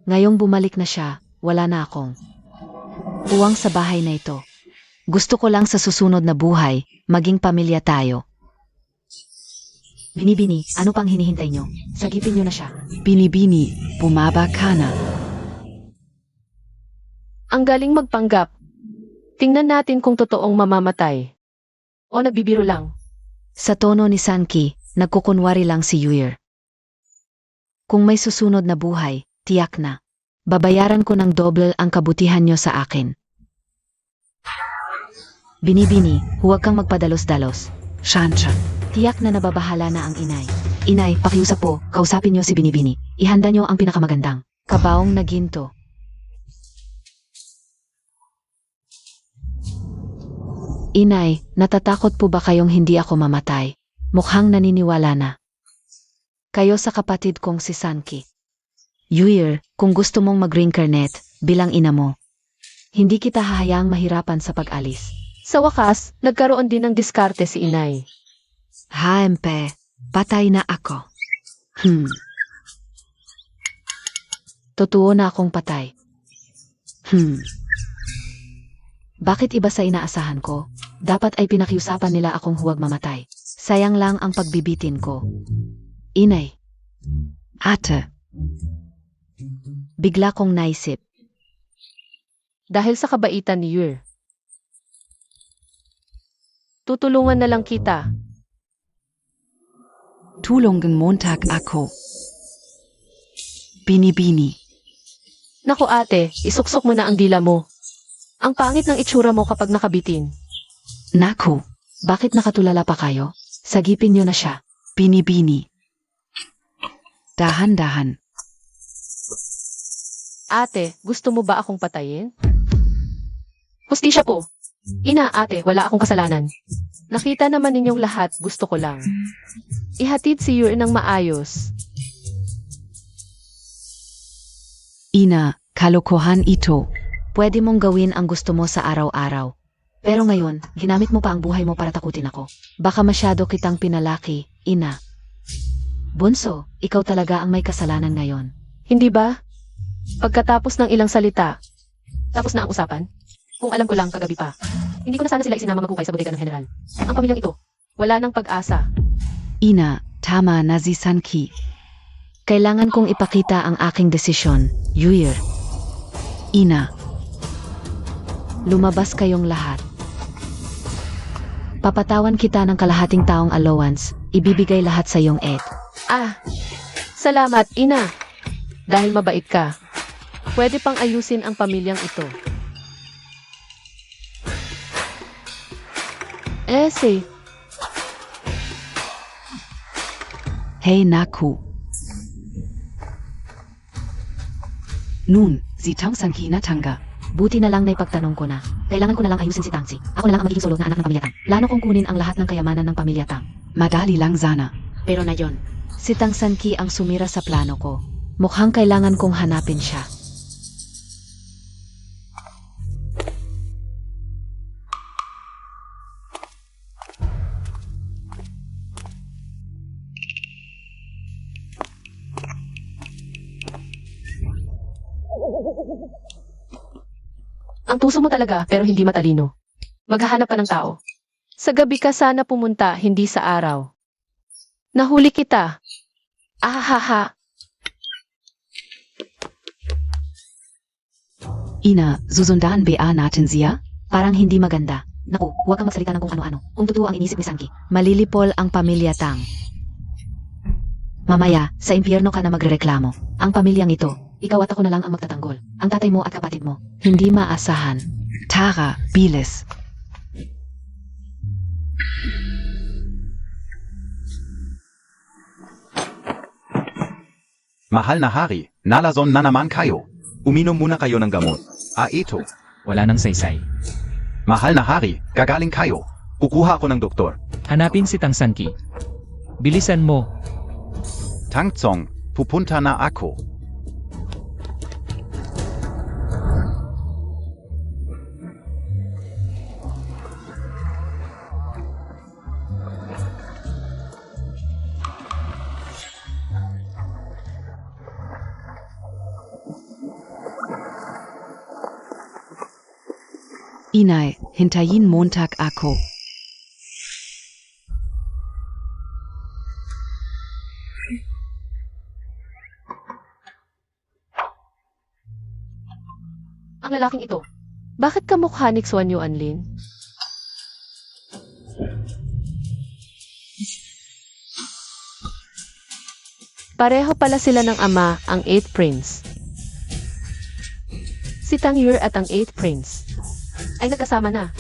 Ngayong bumalik na siya, wala na akong uwang sa bahay na ito. Gusto ko lang sa susunod na buhay, maging pamilya tayo. Binibini, ano pang hinihintay nyo? Sagipin nyo na siya. Binibini, bumaba ka na. Ang galing magpanggap. Tingnan natin kung totoong mamamatay. O nagbibiro lang. Sa tono ni Sanki, nagkukunwari lang si Yuer. Kung may susunod na buhay, tiyak na. Babayaran ko ng doble ang kabutihan nyo sa akin. Binibini, huwag kang magpadalos-dalos. Shansha. Tiyak na nababahala na ang inay. Inay, pakiusap po, kausapin nyo si Binibini. Ihanda nyo ang pinakamagandang kabaong na ginto. Inay, natatakot po ba kayong hindi ako mamatay? Mukhang naniniwala na. Kayo sa kapatid kong si Sanki. Yuer, kung gusto mong mag-reincarnate, bilang ina mo, hindi kita hahayaang mahirapan sa pag-alis. Sa wakas, nagkaroon din ng diskarte si inay. Haempe, patay na ako. Totoo na akong patay. Bakit iba sa inaasahan ko? Dapat ay pinakiusapan nila akong huwag mamatay. Sayang lang ang pagbibitin ko. Inay, Ate. bigla kong naisip. Dahil sa kabaitan ni Yuer. Tutulungan na lang kita. Tulungan Montag ako. Binibini. Naku ate, isuksok mo na ang dila mo. Ang pangit ng itsura mo kapag nakabitin. Naku, Bakit nakatulala pa kayo? Sagipin nyo na siya. binibini. Dahan-dahan. Ate, gusto mo ba akong patayin? Hustisya po. Ina, ate, wala akong kasalanan. Nakita naman ninyong lahat, gusto ko lang. Ihatid si Yuer ng maayos. Ina, kalokohan ito. Pwede mong gawin ang gusto mo sa araw-araw. Pero ngayon, ginamit mo pa ang buhay mo para takutin ako. Baka masyado kitang pinalaki, ina. Bunso, ikaw talaga ang may kasalanan ngayon. Hindi ba? Pagkatapos ng ilang salita, tapos na ang usapan. Kung alam ko lang kagabi pa, hindi ko na sana sila isinama maghukay sa bodega ng general. Ang pamilyang ito, wala nang pag-asa. Ina, tama na si Sanki. Kailangan kong ipakita ang aking desisyon, Yuer. Ina, Lumabas kayong lahat. Papatawan kita ng kalahating taong allowance. Ibibigay lahat sa iyong Ed. Salamat, ina. Dahil mabait ka. Pwede pang ayusin ang pamilyang ito. Say, hey Naku. Nun, si Tang Sanki na tangga. Buti na lang na ipagtanong ko na. Kailangan ko na lang ayusin si Tangsi. Ako na lang ang magiging sulod na anak ng pamilya Tang. Plano kong kunin ang lahat ng kayamanan ng pamilya Tang. Madali lang sana. Pero na yon. Si Tang Sanki ang sumira sa plano ko. Mukhang kailangan kong hanapin siya. ang puso mo talaga pero hindi matalino. Maghahanap ka ng tao. Sa gabi ka sana pumunta, hindi sa araw. Nahuli kita. Ahaha. Ina, susundan ba natin siya? Parang hindi maganda. Naku, huwag kang magsalita ng kung ano-ano. Kung totoo ang inisip ni Sanki. Malilipol ang pamilya Tang. Mamaya, sa impyerno ka na magrereklamo. Ang pamilyang ito, ikaw at ako na lang ang magtatanggol. Ang tatay mo at kapatid mo, hindi maasahan. Tara, bilis. Mahal na hari, nalazon na naman kayo. Uminom muna kayo ng gamot. Ito. Wala nang saysay. Mahal na hari, gagaling kayo. Kukuha ako ng doktor. Hanapin si Tang Sanki. Bilisan mo. Tang Tsong, pupunta na ako. Inay, hintayin Montag ako. Ang lalaking ito. Bakit kamukha ni Xuan Yu Anlin? Pareho pala sila ng ama, ang 8th Prince. Si Tang Yur at ang 8th Prince ay nagkasama na.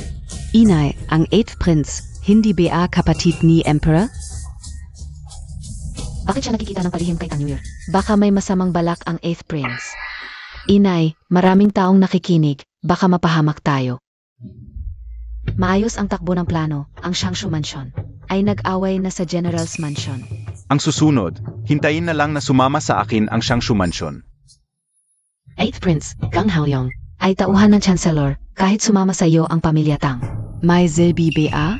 Inay, ang 8th Prince, hindi ba kapatid ni Emperor? Bakit siya nakikita ng palihim kay Tang Yur? Baka may masamang balak ang 8th Prince. Inay, maraming taong nakikinig. Baka mapahamak tayo. Maayos ang takbo ng plano. Ang Shangshu Mansion ay nag-away na sa General's Mansion. Ang susunod, hintayin na lang na sumama sa akin ang Shangshu Mansion. 8th Prince, Gang Haoyong, ay tauhan ng Chancellor kahit sumama sa iyo ang pamilya Tang. May Silbi ba?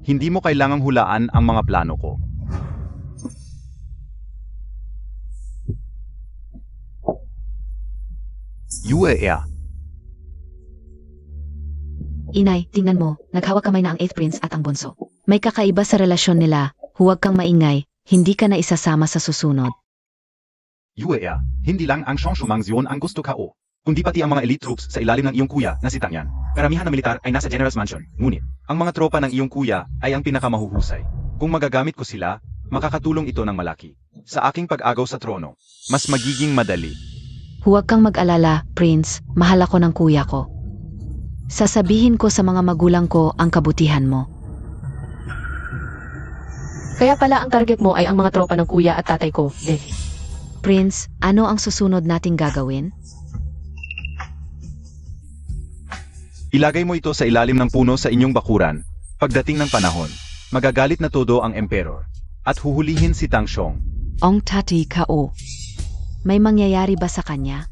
Hindi mo kailangang hulaan ang mga plano ko. UAE. Inay, tingnan mo, naghawak kamay na ang 8th Prince at ang bunso. May kakaiba sa relasyon nila, huwag kang maingay, hindi ka na isasama sa susunod. UAE, hindi lang ang Shangshu Mansion ang gusto ko, kundi pati ang mga elite troops sa ilalim ng iyong kuya na si Tang Yan. Karamihan ng militar ay nasa General's Mansion, ngunit ang mga tropa ng iyong kuya ay ang pinakamahuhusay. Kung magagamit ko sila, makakatulong ito ng malaki. Sa aking pag-agaw sa trono, Mas magiging madali. Huwag kang mag-alala, Prince, mahal ako ng kuya ko. Sasabihin ko sa mga magulang ko ang kabutihan mo. Kaya pala ang target mo ay ang mga tropa ng kuya at tatay ko. Prince, ano ang susunod nating gagawin? Ilagay mo ito sa ilalim ng puno sa inyong bakuran. Pagdating ng panahon, magagalit na todo ang Emperor. At huhulihin si Tang Xiong. Ong tati kao. May mangyayari ba sa kanya?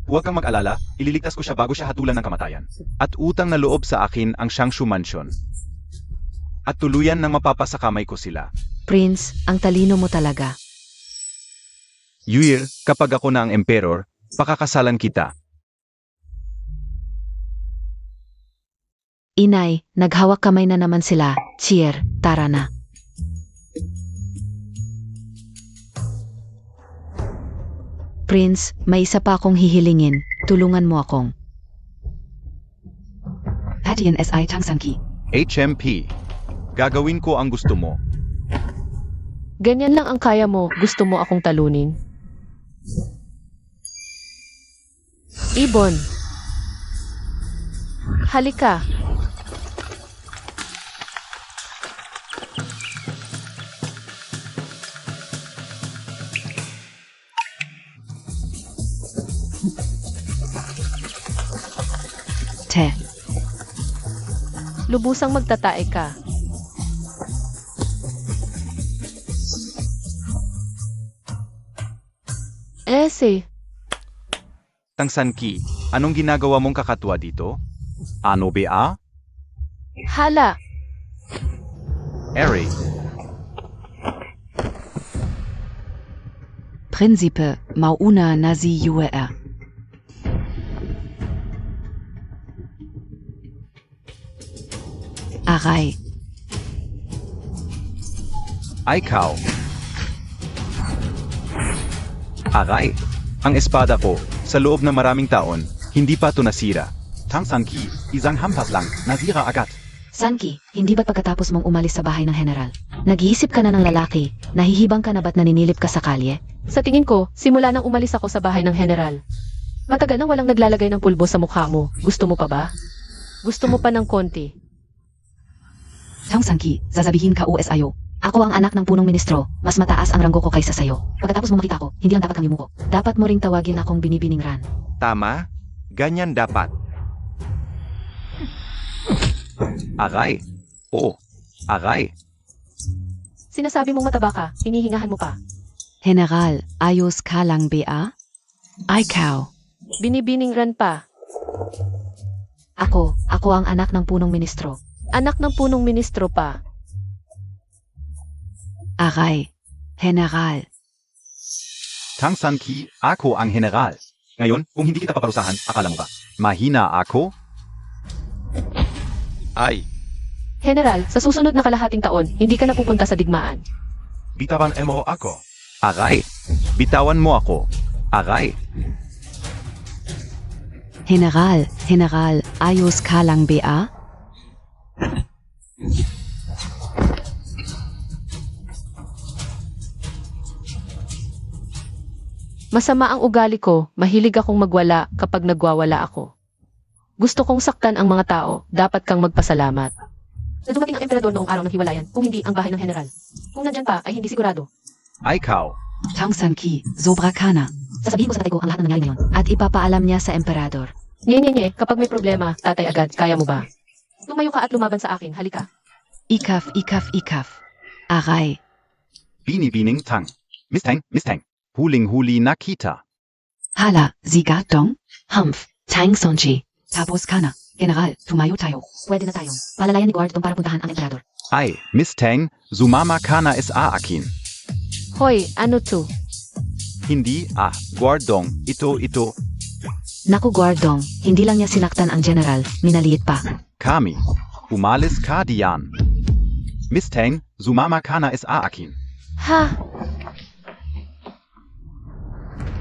Huwag kang mag-alala, ililigtas ko siya bago siya hatulan ng kamatayan. At utang na loob sa akin ang Shangshu Mansion. At tuluyan na mapapasakamay ko sila. Prince, ang talino mo talaga. Yuir, kapag ako na ang Emperor, pakakasalan kita. Inay, naghawak kamay na naman sila. Cheer, tara na. Prince, may isa pa akong hihilingin. Tulungan mo akong. Patian SI Tangsanki. HMP. Gagawin ko ang gusto mo. Ganyan lang ang kaya mo, gusto mo akong talunin. Ibon. Halika. Te. Lubusang magtatae ka. Ese. Tangsanki, anong ginagawa mong kakatwa dito? Ano ba? Hala. Eri, Prinzipe Mauna Nazi UR. Arai. Ikaw. Aray, ang espada ko, sa loob ng maraming taon, hindi pa ito nasira. Tangsanki, isang hampas lang, nasira agad. Sanki, hindi ba't pagkatapos mong umalis sa bahay ng general? Nag-iisip ka na ng lalaki, nahihibang ka na ba't naninilip ka sa kalye? Sa tingin ko, simula nang umalis ako sa bahay ng general. Matagal nang walang naglalagay ng pulbo sa mukha mo. Gusto mo pa ba? Gusto mo pa ng konti? Tangsanki, sasabihin ka sa'yo. Ako ang anak ng punong ministro, mas mataas ang ranggo ko kaysa sayo. Pagkatapos mo makita ko, hindi lang dapat kang yumuko. Dapat mo ring tawagin akong binibining Ran. Tama? Ganyan dapat. Aray. Oo. Aray. Sinasabi mong mataba ka, hinihingahan mo pa. General, ayos ka lang ba? Ikaw. Binibining Ran pa. Ako ang anak ng punong ministro. Anak ng punong ministro pa. Aray. General. Tangsanki, ako ang general. Ngayon, kung hindi kita paparusahan, akala mo ba? Mahina ako? Ay. General, sa susunod na kalahating taon, hindi ka na pupunta sa digmaan. Bitawan mo ako. Aray. Bitawan mo ako. Aray. General, ayos ka lang ba? Masama ang ugali ko, mahilig akong magwala kapag nagwawala ako. Gusto kong saktan ang mga tao, dapat kang magpasalamat. Na dumating ang emperador noong araw ng hiwalayan, kung hindi ang bahay ng general. Kung nandyan pa, ay hindi sigurado. Ikaw. Tangsanki, sobra ka na. Sasabihin ko sa tatay ko ang lahat ng nangyari ngayon at ipapaalam niya sa emperador. Nye, kapag may problema, tatay agad, kaya mo ba? Tumayo ka at lumaban sa akin, halika. Ikaf. Aray. Binibining Tang. Miss Tang. Huling-huli na kita. Hala, Sigatong. Humph, Tang Sonchi. Tapos ka na. General, tumayo tayo. Pwede na tayong palalayan ni Guard para puntahan ang emperador. Ay, Miss Tang, sumama ka na sa akin. Hoy, ano to? Hindi, Guardong, ito. Naku Guardong, hindi lang niya sinaktan ang general, minaliit pa. Kami. Umalis ka diyan. Miss Tang, sumama ka na sa akin. Ha?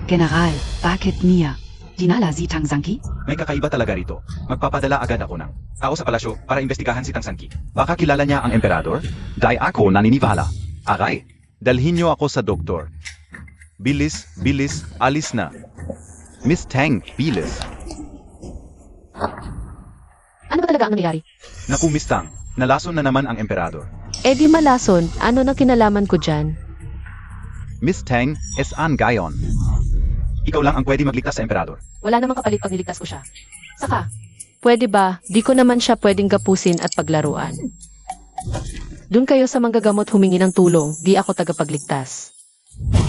General, bakit niya? Dinala si Tangsanki? May kakaiba talaga rito. Magpapadala agad ako ng tao sa palasyo para imbestigahan si Tangsanki. Baka kilala niya ang emperador? Dahil ako naniniwala. Aray. Dalhin niyo ako sa doktor. Bilis, alis na. Miss Tang, bilis. Ano ba talaga ang nangyayari? Naku, Miss Tang. Nalason na naman ang emperador. Eh di malason, ano na kinalaman ko dyan? Miss Tang, an gayon. Ikaw lang ang pwede magligtas sa emperador. Wala namang kapalit pag niligtas ko siya. Saka, pwede ba, di ko naman siya pwedeng gapusin at paglaruan. Doon kayo sa manggagamot humingi ng tulong, di ako tagapagligtas.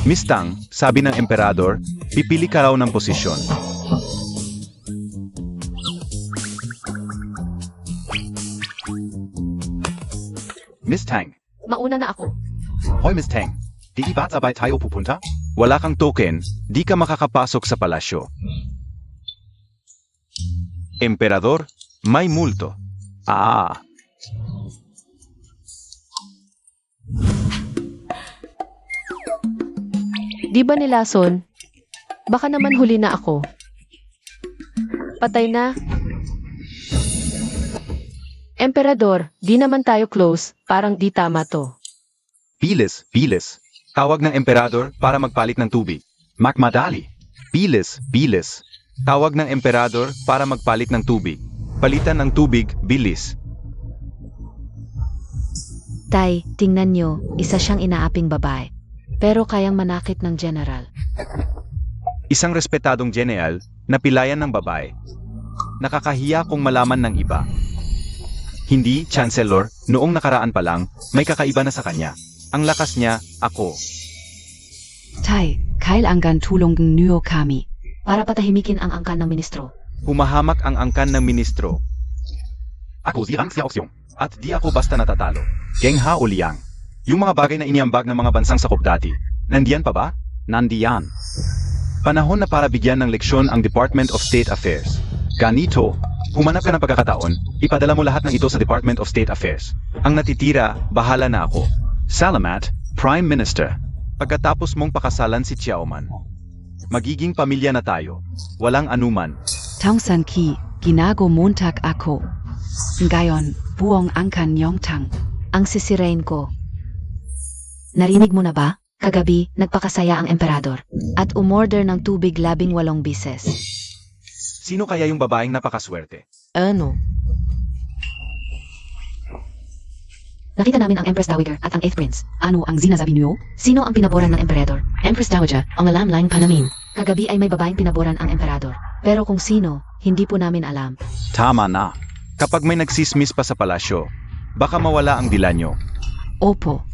Miss Tang, sabi ng emperador, pipili ka raw ng posisyon. Miss Tang. Mauna na ako. Hoy, Miss Tang. Di ba't sabay tayo pupunta? Wala kang token, di ka makakapasok sa palasyo. Emperador, may multo. Di ba nilason? Baka naman huli na ako. Patay na. Emperador, di naman tayo close. Parang di tama to. Bilis, bilis. Tawag ng emperador para magpalit ng tubig. Magmadali. Bilis, bilis. Tawag ng emperador para magpalit ng tubig. Palitan ng tubig, bilis. Tay, tingnan nyo, isa siyang inaaping babae. Pero kayang manakit ng general. Isang respetadong general na pilayan ng babae. Nakakahiya kung malaman ng iba. Hindi, Chancellor, noong nakaraan pa lang, may kakaiba na sa kanya. Ang lakas niya, ako. Tai, kailangan tulong niyo kami. Para patahimikin ang angkan ng ministro. Humahamak ang angkan ng ministro. Ako si Rang Xiaoxiong. At di ako basta natatalo. Geng Ha o Liang. Yung mga bagay na iniambag ng mga bansang sakop dati. Nandiyan pa ba? Nandiyan. Panahon na para bigyan ng leksyon ang Department of State Affairs. Ganito, humanap ka ng pagkakataon, ipadala mo lahat ng ito sa Department of State Affairs. Ang natitira, bahala na ako. Salamat, Prime Minister. Pagkatapos mong pakasalan si Xiaoman, magiging pamilya na tayo. Walang anuman. Tangsan ki, ginago montag ako. Ngayon, buong angkan Yongtang. Ang sisirain ko. Narinig mo na ba? Kagabi, nagpakasaya ang emperador. At umorder ng tubig 18 bises. Sino kaya yung babaeng napakaswerte? Ano? Nakita namin ang Empress Dowager at ang 8th Prince. Ano ang sinasabi niyo? Sino ang pinaboran ng emperador? Empress Dowager, ang alam-lang pa namin. Kagabi ay may babaeng pinaboran ang emperador. Pero kung sino, hindi po namin alam. Tama na. Kapag may nagsismis pa sa palasyo, baka mawala ang dila nyo. Opo.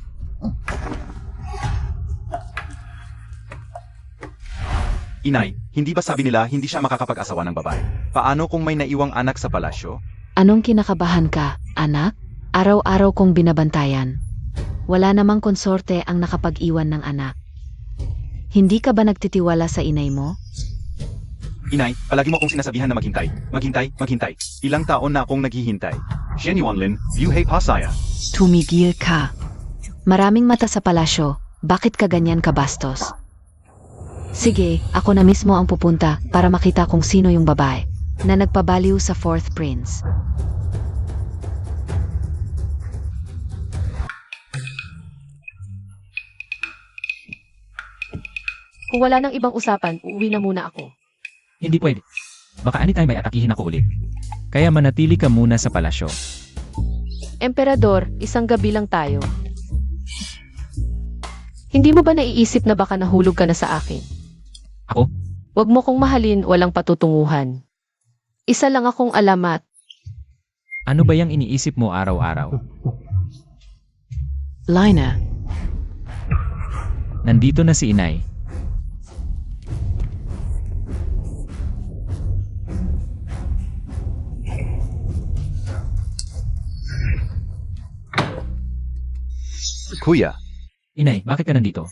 Inay, hindi ba sabi nila hindi siya makakapag-asawa ng babae? Paano kung may naiwang anak sa palasyo? Anong kinakabahan ka, anak? Araw-araw kong binabantayan. Wala namang konsorte ang nakapag-iwan ng anak. Hindi ka ba nagtitiwala sa inay mo? Inay, palagi mo akong sinasabihan na maghintay. Maghintay, maghintay. Ilang taon na akong naghihintay. Shen Yuanlin, Yuhei Pasaya. Tumigil ka. Maraming mata sa palasyo. Bakit ka ganyan kabastos? Sige, ako na mismo ang pupunta para makita kung sino yung babae na nagpabaliw sa 4th Prince. Kung wala nang ibang usapan, uuwi na muna ako. Hindi pwede. Baka anytime may atakihin ako ulit. Kaya manatili ka muna sa palasyo. Emperador, isang gabi lang tayo. Hindi mo ba naiisip na baka nahulog ka na sa akin? Ako? Huwag mo kong mahalin, walang patutunguhan. Isa lang akong alamat. Ano ba yung iniisip mo araw-araw? Lina, Nandito na si inay. Kuya, Inay, bakit ka nandito?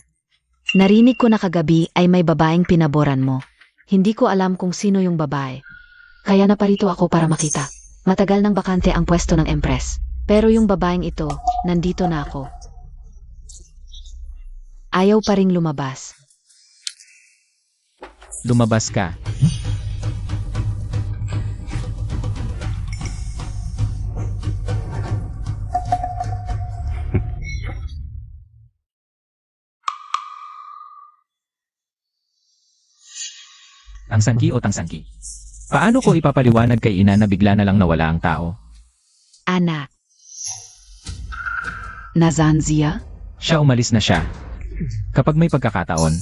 Narinig ko na kagabi ay may babaeng pinaboran mo. Hindi ko alam kung sino yung babae. Kaya naparito ako para makita. Matagal nang bakante ang pwesto ng Empress. Pero yung babaeng ito, nandito na ako. Ayaw pa ring lumabas. Lumabas ka. Tangsangki o tangsangki? Paano ko ipapaliwanag kay ina na bigla na lang nawala ang tao? Anak, nasan siya? Siya umalis na siya. Kapag may pagkakataon,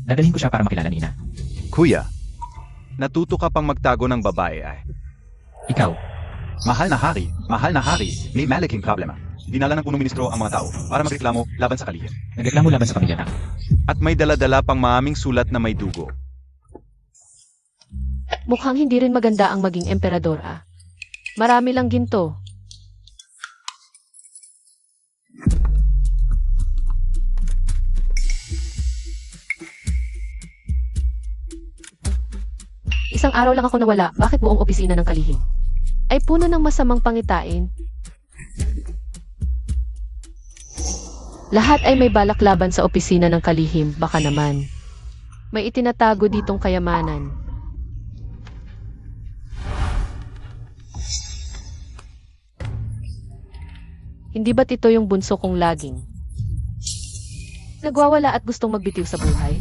dadalhin ko siya para makilala ni ina. kuya. Natuto ka pang magtago ng babae ay. Ikaw, Mahal na hari, may malaking problema. Dinala ng punong ministro ang mga tao para magreklamo laban sa kalihim. nagreklamo laban sa pamilya na. At may dala-dala pang maaming sulat na may dugo. Mukhang hindi rin maganda ang maging emperador ah. Marami lang ginto. Isang araw lang ako nawala, bakit buong opisina ng kalihim? Ay puno ng masamang pangitain. Lahat ay may balak laban sa opisina ng kalihim, baka naman. May itinatago ditong kayamanan. Hindi ba't ito yung bunso kong laging nagwawala at gustong magbitiw sa buhay?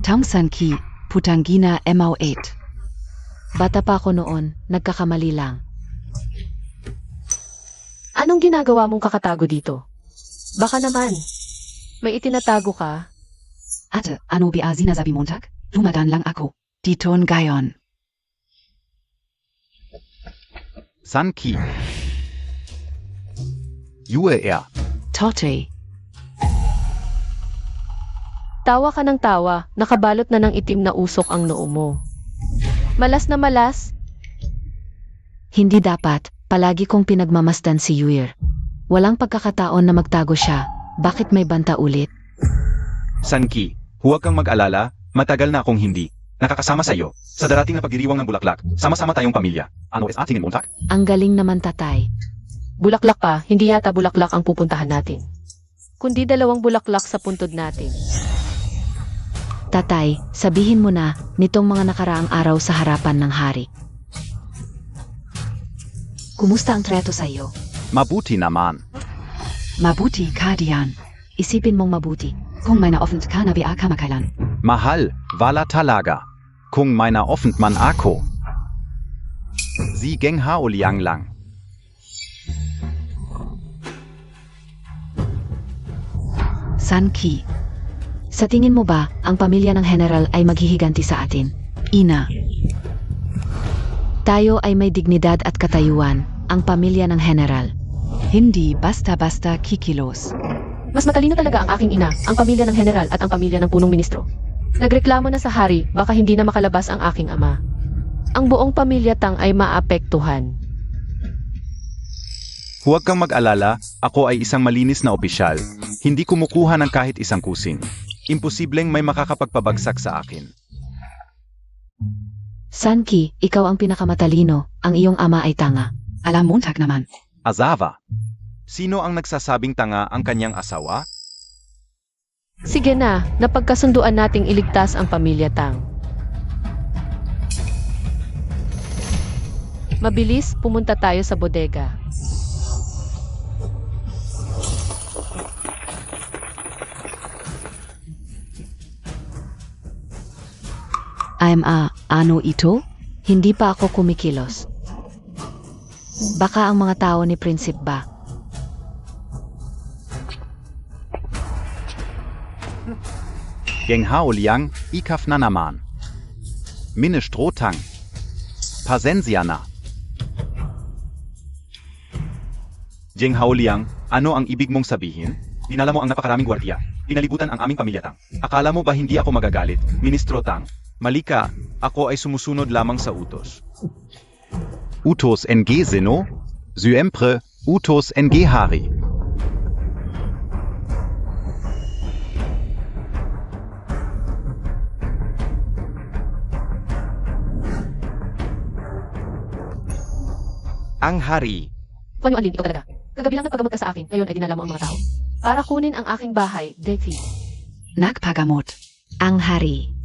Tangsan ki, Putangina MO8. Bata pa ako noon, nagkakamali lang. Anong ginagawa mong kakatago dito? Baka naman, may itinatago ka? Ate, ano ba sinasabi Montag? Lumadan lang ako. Diton gayon. Sanki. UER. Tote. Tawa ka ng tawa, nakabalot na ng itim na usok ang noo mo. Malas na malas, Hindi dapat, palagi kong pinagmamasdan si Yuir. Walang pagkakataon na magtago siya. Bakit may banta ulit? Sanki, huwag kang mag-alala, matagal na akong hindi nakakasama sa iyo. Sa darating na pagdiriwang ng bulaklak, sama-sama tayong pamilya. Ano es ating Montag? Ang galing naman tatay. bulaklak pa, hindi yata bulaklak ang pupuntahan natin. Kundi 2 bulaklak sa puntod natin. Tatay, sabihin mo na, nitong mga nakaraang araw sa harapan ng hari. Kumusta ang trato sa iyo? Mabuti naman. Mabuti ka diyan. Isipin mong mabuti. Kung may na-offend ka na ba kamakailan. Mahal, wala talaga. Kung may na-offend man ako. Sie geng haoliang lang. Sanki. Sa tingin mo ba, ang pamilya ng general ay maghihiganti sa atin? Ina. Tayo ay may dignidad at katayuan, ang pamilya ng general. Hindi basta-basta kikilos. Mas matalino talaga ang aking ina, ang pamilya ng general at ang pamilya ng punong ministro. Nagreklamo na sa hari, baka hindi na makalabas ang aking ama. Ang buong pamilya tang ay maapektuhan. Huwag kang mag-alala, ako ay isang malinis na opisyal. Hindi kumukuha ng kahit isang kusing. Imposibleng may makakapagpabagsak sa akin. Sanki, ikaw ang pinakamatalino, ang iyong ama ay tanga. Alam Montag naman. Azava. Sino ang nagsasabing tanga ang kanyang asawa? Sige na, napagkasunduan nating iligtas ang pamilya tang. Mabilis, pumunta tayo sa bodega. Ano ito? Hindi pa ako kumikilos. Baka ang mga tao ni Prinsip ba? Geng haoliang, ikaf na naman. Mine Strohtang. Pasensia na. Jeng haoliang, ano ang ibig mong sabihin? Dinala mo ang napakaraming gwardiya. Pinalibutan ang aming pamilya tang. Akala mo ba hindi ako magagalit, Ministro Tang? Malika, ako ay sumusunod lamang sa utos. Utos NG Sino? Syempre, Utos NG Hari. Ang hari. Fanyo Alin, ikaw talaga. Kagabi lang nagpagamot ka sa akin, ngayon ay dinala mo ang mga tao. Para kunin ang aking bahay, Devi. Nagpagamot. Ang hari.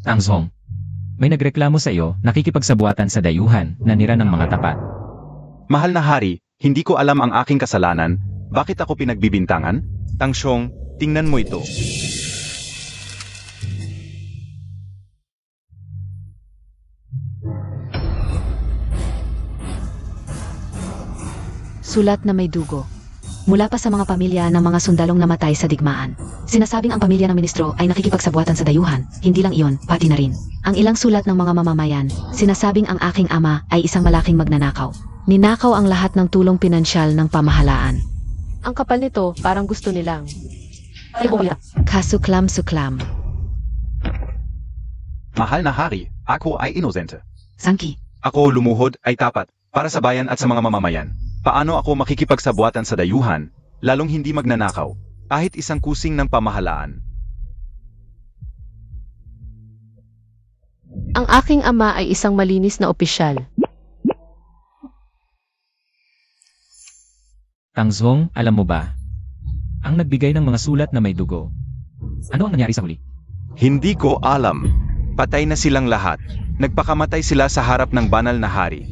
Tangzong. May nagreklamo sa iyo, nakikipagsabuatan sa dayuhan, nanira ng mga tapat. Mahal na hari, hindi ko alam ang aking kasalanan. Bakit ako pinagbibintangan? Tangsyong, tingnan mo ito. Sulat na may dugo. Mula pa sa mga pamilya ng mga sundalong namatay sa digmaan. Sinasabing ang pamilya ng ministro ay nakikipagsabuatan sa dayuhan, hindi lang iyon, pati na rin. Ang ilang sulat ng mga mamamayan, sinasabing ang aking ama ay isang malaking magnanakaw. Ninakaw ang lahat ng tulong pinansyal ng pamahalaan. Ang kapal nito, parang gusto nilang. Ay, umiyak. Kasuklam-suklam. Mahal na hari, ako ay inosente. Sanki. Ako lumuhod ay tapat para sa bayan at sa mga mamamayan. Paano ako makikipagsabuatan sa dayuhan, lalong hindi magnanakaw, kahit isang kusing ng pamahalaan? Ang aking ama ay isang malinis na opisyal. Tangzong, alam mo ba? ang nagbigay ng mga sulat na may dugo. Ano ang nangyari sa huli? Hindi ko alam. Patay na silang lahat. Nagpakamatay sila sa harap ng banal na hari.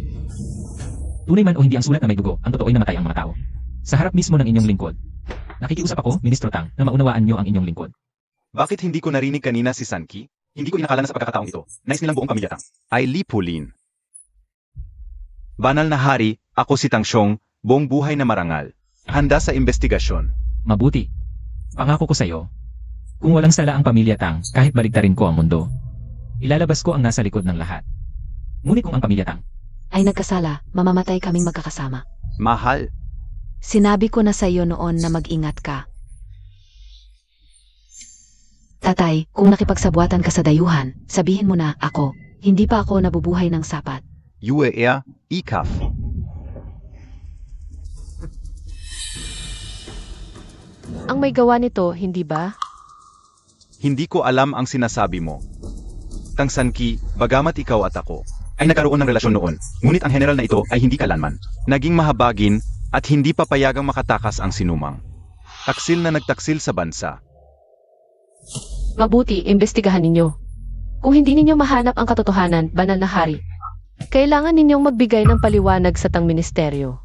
Tunay man o hindi ang sulat na may dugo, ang totoo ay namatay ang mga tao. Sa harap mismo ng inyong lingkod. Nakikiusap ako, Ministro Tang, na maunawaan niyo ang inyong lingkod. Bakit hindi ko narinig kanina si Sanki? Hindi ko inakala na sa pagkakataong ito. Nais nilang buong pamilya Tang. Ay lipulin. Banal na hari, ako si Tangsyong, buong buhay na marangal. Handa sa investigasyon. Mabuti. Pangako ko sa iyo, kung walang sala ang pamilya Tang, kahit baligtarin ko ang mundo, ilalabas ko ang nasa likod ng lahat. Ngunit kung ang pamilya Tang, Ay nagkasala, mamamatay kaming magkakasama. Mahal. Sinabi ko na sa iyo noon na mag-ingat ka. Tatay, kung nakipagsabwatan ka sa dayuhan, sabihin mo na, ako, hindi pa ako nabubuhay ng sapat. UER, ICAF. Ang may gawa nito, hindi ba? Hindi ko alam ang sinasabi mo. Tang Sanki, bagamat ikaw at ako, Ay nagkaroon ng relasyon noon. Ngunit ang general na ito ay hindi kalanman. naging mahabagin at hindi papayagang makatakas ang sinumang. Taksil na nagtaksil sa bansa. Mabuti, imbestigahan ninyo. Kung hindi ninyo mahanap ang katotohanan, banal na hari, kailangan ninyong magbigay ng paliwanag sa tang ministeryo.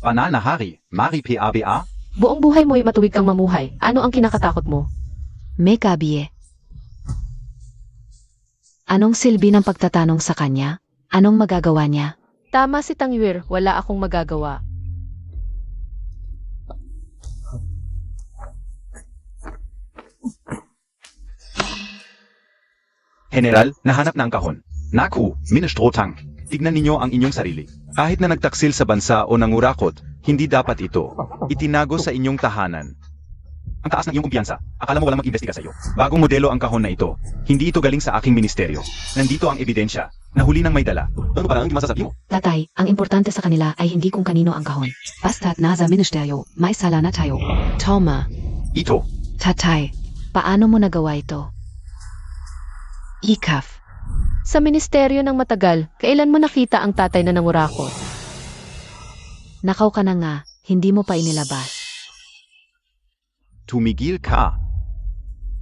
Banal na hari, Mari PABA? Buong buhay mo ay matuwid kang mamuhay. Ano ang kinakatakot mo? Mekabiye. Anong silbi ng pagtatanong sa kanya? Anong magagawa niya? Tama si Tangwir, wala akong magagawa. General, nahanap na ang kahon. Naku, Ministro Tang. Tignan ninyo ang inyong sarili. Kahit na nagtaksil sa bansa o nangurakot, hindi dapat ito. Itinago sa inyong tahanan. Ang taas ng iyong kumpiyansa. Akala mo walang mag-imbestiga sa iyo. Bagong modelo ang kahon na ito. Hindi ito galing sa aking ministeryo. Nandito ang ebidensya. Nahuli ng may dala. Ano pa ang masasabi mo? Tatay, ang importante sa kanila ay hindi kung kanino ang kahon. Basta't nasa ministeryo, may sala na tayo. Toma. Ito. Tatay, paano mo nagawa ito? Ikaf. Sa ministeryo ng matagal, kailan mo nakita ang tatay na nangurakot? Nakaw ka na nga, hindi mo pa inilabas. Tumigil ka.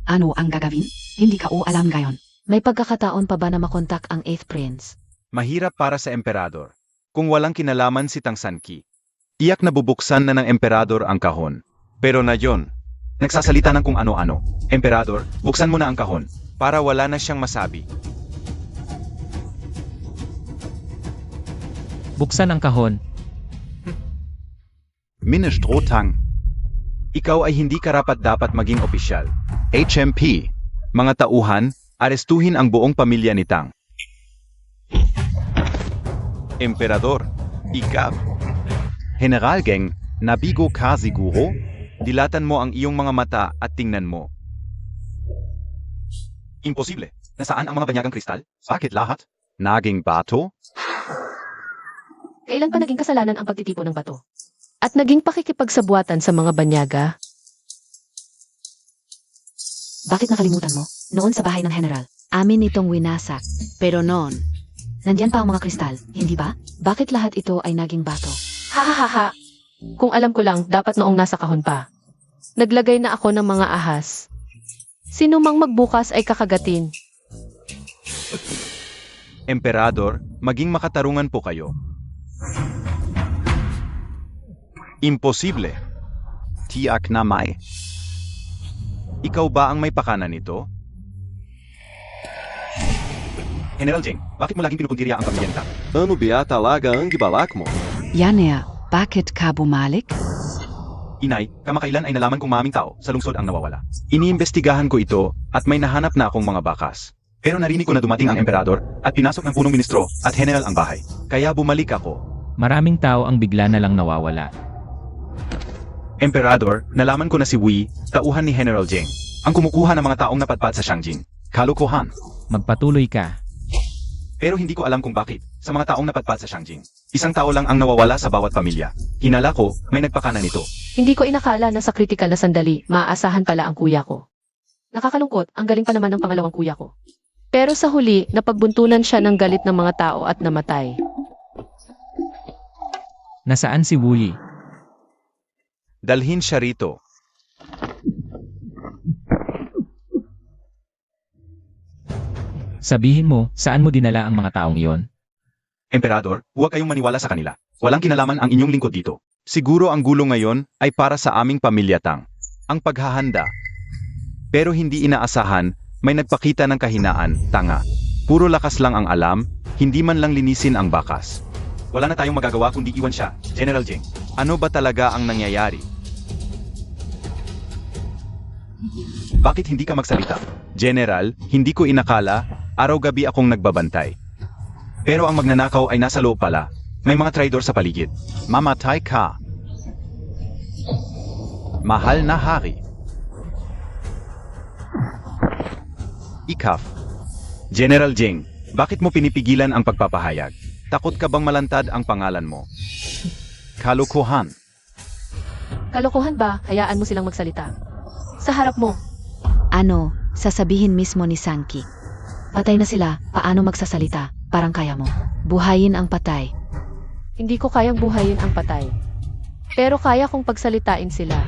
Ano ang gagawin? Hindi ka o alam gayon. May pagkakataon pa ba na makontak ang 8th Prince? Mahirap para sa emperador. Kung walang kinalaman si Tang Sanki. Iyak na bubuksan na ng emperador ang kahon. Pero na yon, Nagsasalita ng kung ano-ano. Emperador, buksan mo na ang kahon. para wala na siyang masabi. buksan ang kahon. Ministro Tang. Ikaw ay hindi karapat-dapat maging opisyal. HMP. Mga tauhan, arestuhin ang buong pamilya ni Tang. Emperador. Ikab. General Geng, nabigo ka siguro? Dilatan mo ang iyong mga mata at tingnan mo. Imposible. Nasaan ang mga banyagang kristal? Bakit lahat? Naging bato? Kailan pa naging kasalanan ang pagtitipon ng bato? At naging pakikipagsabuatan sa mga banyaga? Bakit nakalimutan mo? Noon sa bahay ng General, amin itong winasak. Pero noon, nandyan pa ang mga kristal, hindi ba? Bakit lahat ito ay naging bato? Ha ha ha ha. Kung alam ko lang, dapat noong nasa kahon pa. Naglagay na ako ng mga ahas. Sino mang magbukas ay kakagatin. Emperador, maging makatarungan po kayo. Imposible. Tiyak na may. Ikaw ba ang may pakana nito? General Jing, bakit mo laging pinupuntirya ang pamilya ni Tang? Ano ba talaga ang gibalak mo? Yanea, bakit ka bumalik? Inay, kamakailan ay nalaman kong maming tao sa lungsod ang nawawala. Iniimbestigahan ko ito at may nahanap na akong mga bakas. Pero narinig ko na dumating ang emperador at pinasok ng punong ministro at general ang bahay. Kaya bumalik ako. Maraming tao ang bigla na lang nawawala. Emperador, nalaman ko na si Wei, tauhan ni General Jing, ang kumukuha ng mga taong napadpad sa Shangjing. Kalokohan. Magpatuloy ka. Pero hindi ko alam kung bakit, sa mga taong napadpad sa Shangjing. Isang tao lang ang nawawala sa bawat pamilya. Hinala ko, may nagpakana nito. Hindi ko inakala na sa kritikal na sandali, maaasahan pala ang kuya ko. Nakakalungkot, ang galing pa naman ng pangalawang kuya ko. Pero sa huli, napagbuntunan siya ng galit ng mga tao at namatay. Nasaan si Wu Yi? Dalhin siya rito. Sabihin mo, saan mo dinala ang mga taong iyon? Emperador, huwag kayong maniwala sa kanila. Walang kinalaman ang inyong lingkod dito. Siguro ang gulo ngayon ay para sa aming pamilyatang. Ang paghahanda. Pero hindi inaasahan, may nagpakita ng kahinaan, tanga. Puro lakas lang ang alam, hindi man lang linisin ang bakas. Wala na tayong magagawa kundi iwan siya, General Jing. Ano ba talaga ang nangyayari? Bakit hindi ka magsalita? General, hindi ko inakala, araw-gabi akong nagbabantay. Pero ang magnanakaw ay nasa loob pala. May mga traidor sa paligid. Mamatay ka. Mahal na hari. Ikaf. General Jing, bakit mo pinipigilan ang pagpapahayag? Takot ka bang malantad ang pangalan mo? Kalokohan. Kalokohan ba? Hayaan mo silang magsalita. Sa harap mo. Ano, sasabihin mismo ni Sanki. Patay na sila, paano magsasalita? Parang kaya mo. Buhayin ang patay. Hindi ko kayang buhayin ang patay. Pero kaya kong pagsalitain sila.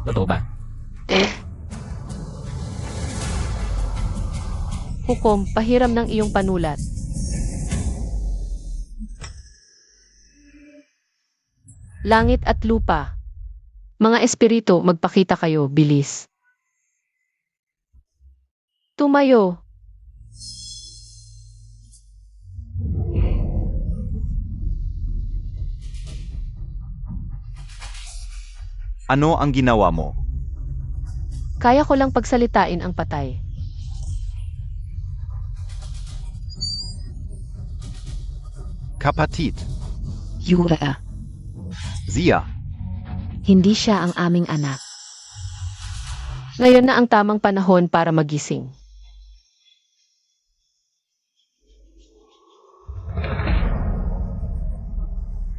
Totoo ba? Hukom, pahiram ng iyong panulat. Langit at lupa. Mga espiritu, magpakita kayo, bilis. Tumayo. Ano ang ginawa mo? Kaya ko lang pagsalitain ang patay. Kapatid. Jura. Zia. Hindi siya ang aming anak. Ngayon na ang tamang panahon para magising.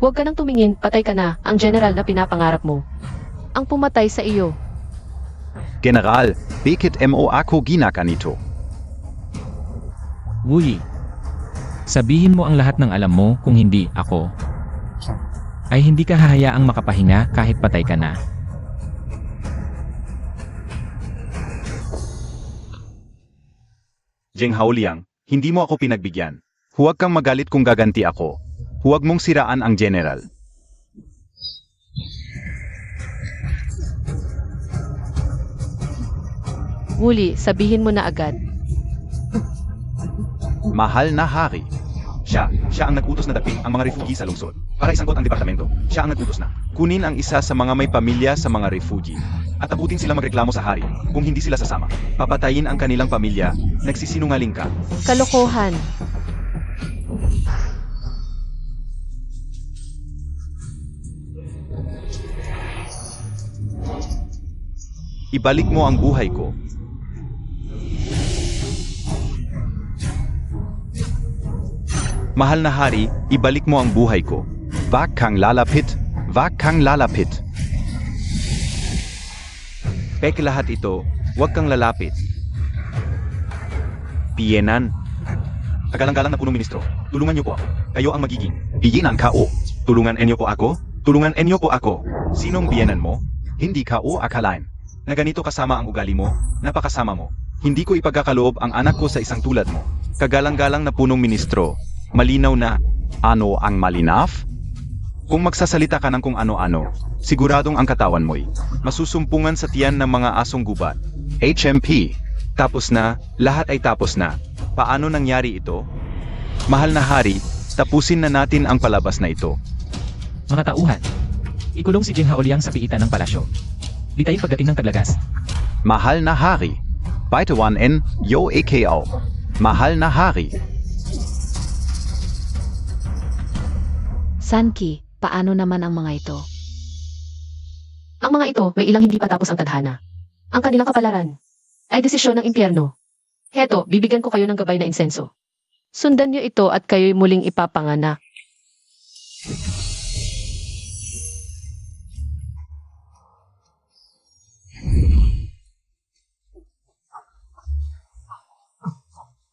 Huwag ka nang tumingin, patay ka na, ang general na pinapangarap mo. Ang pumatay sa iyo. General, bakit mo ako ginaganito? Wu Yi. Sabihin mo ang lahat ng alam mo kung hindi ako. Ay hindi ka hahayaang makapahinga kahit patay ka na. Jing Haoliang, hindi mo ako pinagbigyan. Huwag kang magalit kung gaganti ako. Huwag mong siraan ang general. Wuli, sabihin mo na agad. Mahal na hari. Siya ang nag-utos na dapin ang mga refugee sa lungsod. Para isangkot ang departamento, siya ang nag-utos na. Kunin ang isa sa mga may pamilya sa mga refugee. At abutin sila magreklamo sa hari kung hindi sila sasama. Papatayin ang kanilang pamilya. Nagsisinungaling ka. Kalokohan. Ibalik mo ang buhay ko. Mahal na hari, ibalik mo ang buhay ko. Wag kang lalapit. Wag kang lalapit. Peke lahat ito, wag kang lalapit. Piyenan. Kagalang-galang na punong ministro, tulungan niyo po ako. Kayo ang magiging biyenan kao. Tulungan enyo po ako. Tulungan enyo po ako. Sinong biyenan mo? Hindi ka o akalain. Na ganito kasama ang ugali mo, napakasama mo. Hindi ko ipagkakaloob ang anak ko sa isang tulad mo. Kagalang-galang na punong ministro. Malinaw na. Ano ang malinaw? Kung magsasalita ka ng kung ano-ano, siguradong ang katawan mo'y masusumpungan sa tiyan ng mga asong gubat. HMP. Tapos na, lahat ay tapos na. Paano nangyari ito? Mahal na hari, tapusin na natin ang palabas na ito. Mga tauhan. Ikulong si Jing Haoliang sa piitan ng palasyo. Bitayin pagdating ng taglagas. Mahal na hari. Baitawan en yo AKO. Mahal na hari. Sanki, paano naman ang mga ito? Ang mga ito, may ilang hindi pa tapos ang tadhana. Ang kanilang kapalaran ay desisyon ng impyerno. Heto, bibigyan ko kayo ng gabay na insenso. Sundan niyo ito at kayo'y muling ipapanganak.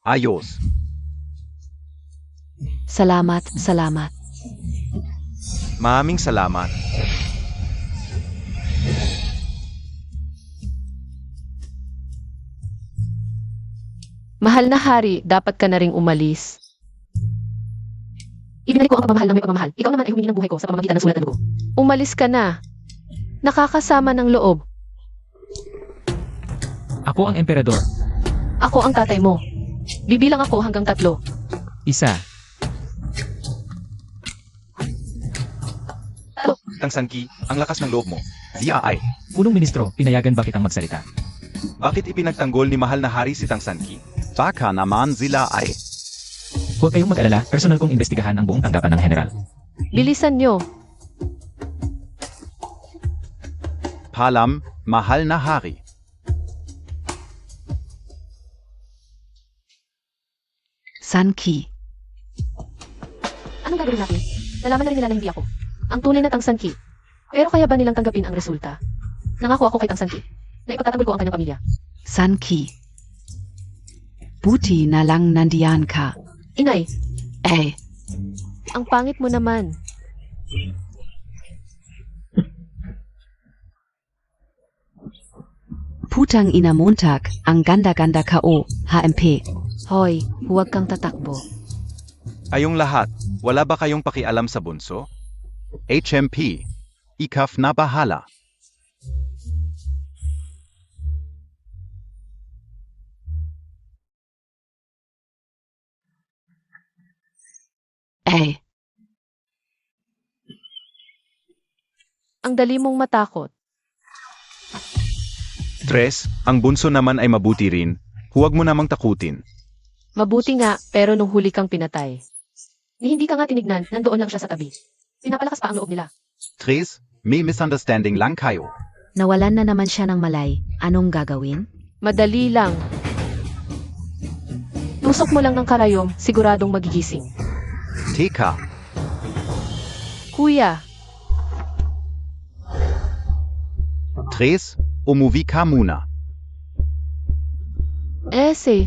Ayos. Salamat, salamat. Maraming salamat. Mahal na hari, dapat ka na ring umalis. Ibinalik ko ang pagmamahal ng may pagmamahal. Ikaw naman ay humingi ng buhay ko sa pamamagitan ng sulat na dugo. Umalis ka na. Nakakasama ng loob. Ako ang emperador. Ako ang tatay mo. Bibilang ako hanggang 3. Isa. Tang Sanki, ang lakas ng loob mo. Dia ay. Punong ministro, pinayagan ba kitang magsalita? Bakit ipinagtanggol ni mahal na hari si Tang Sanki? Baka naman sila ay. Huwag kayong mag-alala, personal kong investigahan ang buong tanggapan ng general. Bilisan nyo. Palam, mahal na hari. Sanki. Anong gagawin natin? Nalaman na rin nila na hindi ako. Ang tunay na Tang Sanki. Pero kaya ba nilang tanggapin ang resulta? Nangako ako kay Tang Sanki na ipagtatanggol ko ang kanyang pamilya. Sanki. Buti na lang nandiyan ka. Inay, Eh, ang pangit mo naman. putang ina Montag, ang ganda-ganda ka o, HMP. Hoy, huwag kang tatakbo. Ayong lahat, wala ba kayong pakialam sa bunso? HMP. Ikaf na bahala. Eh, Ang dali mong matakot. Tres, ang bunso naman ay mabuti rin. Huwag mo namang takutin. Mabuti nga, pero nung huli kang pinatay. Ni hindi ka nga tinignan, nandoon lang siya sa tabi. Pinapalakas pa ang loob nila. Tres, may misunderstanding lang kayo. Nawalan na naman siya ng malay. Anong gagawin? Madali lang. Tusok mo lang ng karayom, siguradong magigising. Teka, Kuya, Tres, umuwi ka muna. ese.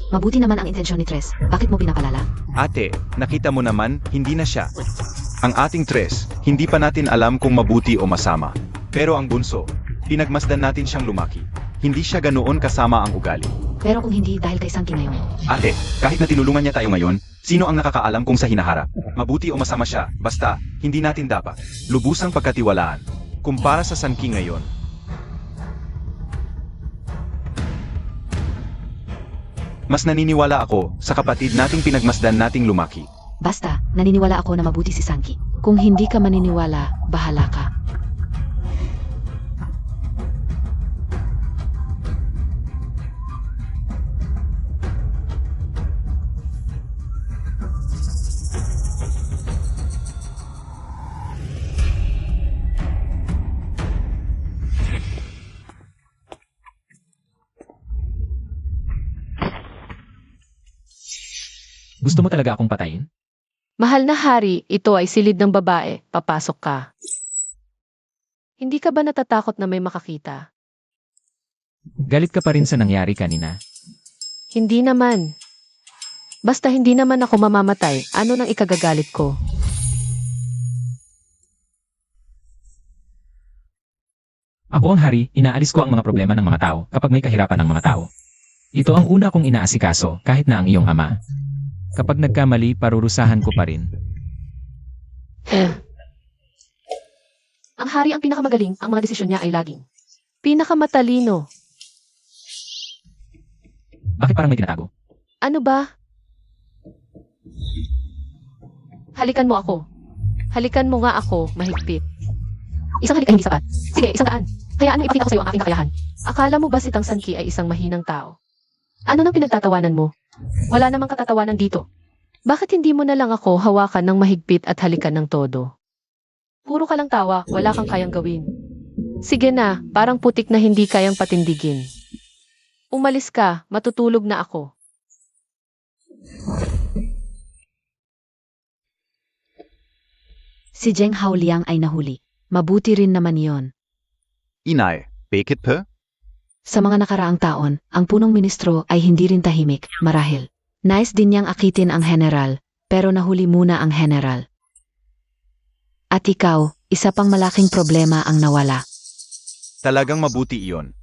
Mabuti naman ang intensyon ni Tres. Bakit mo pinapalala? Ate, nakita mo naman, hindi na siya. Ang ating Tres, hindi pa natin alam kung mabuti o masama. Pero ang bunso, pinagmasdan natin siyang lumaki. Hindi siya ganoon kasama ang ugali. Pero kung hindi dahil kay Sanki ngayon, Ate, kahit na tinulungan niya tayo ngayon, sino ang nakakaalam kung sa hinaharap? Mabuti o masama siya, basta, hindi natin dapat lubusang pagkatiwalaan. Kumpara sa Sanki ngayon. Mas naniniwala ako sa kapatid nating pinagmasdan nating lumaki. basta, naniniwala ako na mabuti si Sanki. Kung hindi ka maniniwala, bahala ka. Gusto mo talaga akong patayin? Mahal na hari, ito ay silid ng babae. Papasok ka. Hindi ka ba natatakot na may makakita? Galit ka pa rin sa nangyari kanina. Hindi naman. Basta hindi naman ako mamamatay, ano nang ikagagalit ko? Ako ang hari, inaalis ko ang mga problema ng mga tao kapag may kahirapan ng mga tao. Ito ang una kong inaasikaso kahit na ang iyong ama. Kapag nagkamali, parurusahan ko pa rin. Ang hari ang pinakamagaling, ang mga desisyon niya ay laging pinakamatalino. Bakit parang may tinatago? Ano ba? Halikan mo ako. Halikan mo nga ako, mahigpit. Isang halik ay hindi sapat. Sige, isang daan. Hayaan mo ipakita ko sa iyo ang aking kakayahan. Akala mo ba si Tang Sanki ay isang mahinang tao? Ano nang pinagtatawanan mo? Wala namang katatawanan dito. Bakit hindi mo na lang ako hawakan ng mahigpit at halikan ng todo? Puro ka lang tawa, wala kang kayang gawin. Sige na, parang putik na hindi kayang patindigin. Umalis ka, matutulog na ako. Si Zheng Haoliang ay nahuli. Mabuti rin naman yon. Inay, bakit pa? Sa mga nakaraang taon, ang punong ministro ay hindi rin tahimik, marahil. Nais din niyang akitin ang general, pero nahuli muna ang general. At ikaw, isa pang malaking problema ang nawala. Talagang mabuti iyon.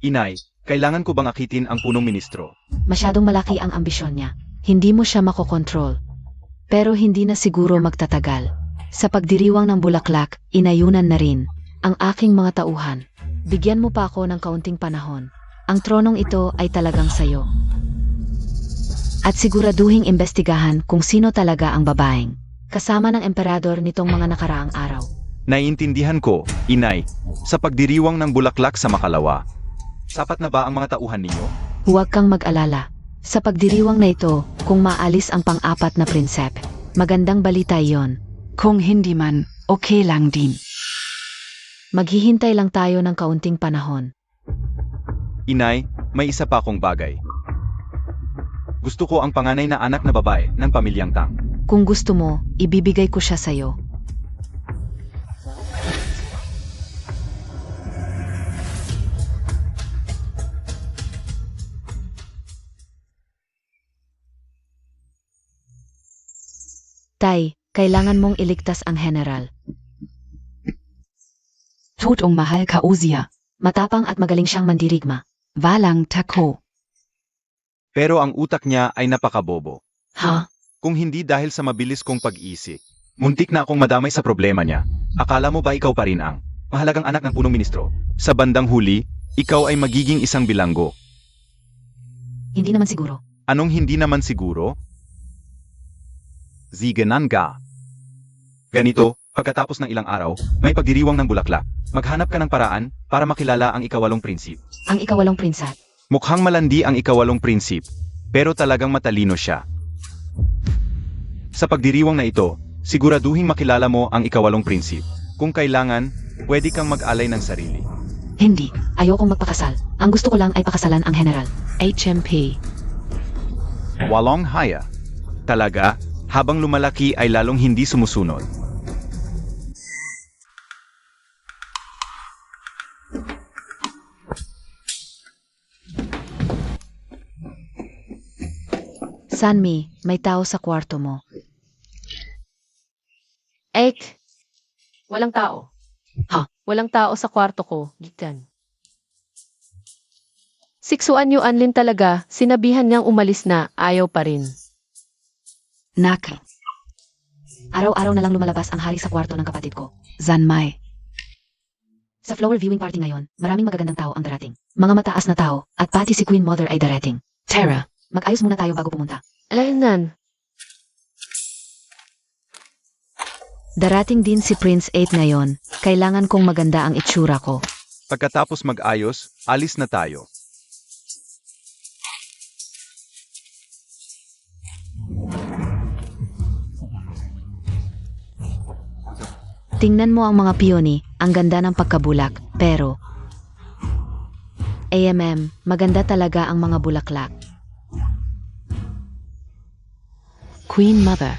Inay, kailangan ko bang akitin ang punong ministro? Masyadong malaki ang ambisyon niya. Hindi mo siya makokontrol. Pero hindi na siguro magtatagal. Sa pagdiriwang ng bulaklak, inayunan na rin ang aking mga tauhan. Bigyan mo pa ako ng kaunting panahon. Ang tronong ito ay talagang sayo. At siguraduhing imbestigahan kung sino talaga ang babaeng kasama ng emperador nitong mga nakaraang araw. Naiintindihan ko, Inay, sa pagdiriwang ng bulaklak sa Makalawa. Sapat na ba ang mga tauhan ninyo? Huwag kang mag-alala. Sa pagdiriwang na ito, kung maalis ang pang-apat na prinsep, magandang balita iyon. Kung hindi man, okay lang din. Maghihintay lang tayo ng kaunting panahon. Inay, may isa pa akong bagay. Gusto ko ang panganay na anak na babae ng pamilyang Tang. Kung gusto mo, ibibigay ko siya sa'yo. Tay, kailangan mong iligtas ang general. Totoong mahal ka Uzia. Matapang at magaling siyang mandirigma. Walang tako. Pero ang utak niya ay napakabobo. Ha? Kung hindi dahil sa mabilis kong pag-iisip, muntik na akong madamay sa problema niya. Akala mo ba ikaw pa rin ang mahalagang anak ng punong ministro? Sa bandang huli, ikaw ay magiging isang bilanggo. Hindi naman siguro. Anong hindi naman siguro? Ziganan ka. Ganito, pagkatapos ng ilang araw, may pagdiriwang ng bulaklak. Maghanap ka ng paraan para makilala ang ikawalong prinsip. Ang ikawalong prinsat. Mukhang malandi ang ikawalong prinsip, pero talagang matalino siya. Sa pagdiriwang na ito, siguraduhing makilala mo ang ikawalong prinsip. Kung kailangan, pwede kang mag-alay ng sarili. Hindi. Ayokong magpakasal. Ang gusto ko lang ay pakasalan ang general. HMP. Walong haya. Talaga, habang lumalaki ay lalong hindi sumusunod. Sanmi, may tao sa kwarto mo. Ek, walang tao. Ha? Walang tao sa kwarto ko, Gitan. Siksuan niyo Anlin talaga, sinabihan niyang umalis na, ayaw pa rin. Naka. Araw-araw na lang lumalabas ang hari sa kwarto ng kapatid ko. Zanmai. Sa flower viewing party ngayon, maraming magagandang tao ang darating. Mga mataas na tao, at pati si Queen Mother ay darating. Tara, mag-ayos muna tayo bago pumunta. Alainan, Darating din si Prince 8 ngayon, kailangan kong maganda ang itsura ko. Pagkatapos mag-ayos, alis na tayo. Tingnan mo ang mga peony, ang ganda ng pagkabulak, pero... maganda talaga ang mga bulaklak. Queen Mother.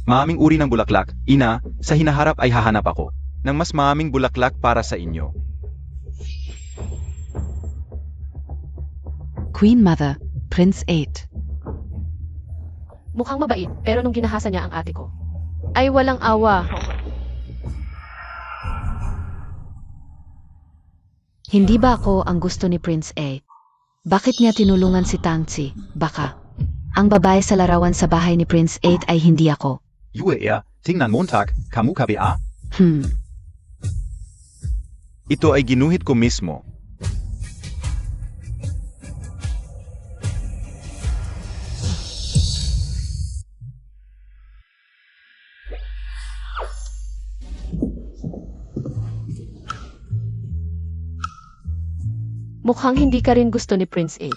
Maaming uri ng bulaklak, ina, sa hinaharap ay hahanap ako ng mas maaming bulaklak para sa inyo. Queen Mother, Prince 8. mukhang mabait, pero nung ginahasa niya ang ate ko, ay walang awa. Hindi ba ako ang gusto ni Prince A? Bakit niya tinulungan si Tangzi? Baka. Ang babae sa larawan sa bahay ni Prince 8 ay hindi ako. Yue tingnan Montag, kamu KBA? Ito ay ginuhit ko mismo. Mukhang hindi ka rin gusto ni Prince 8.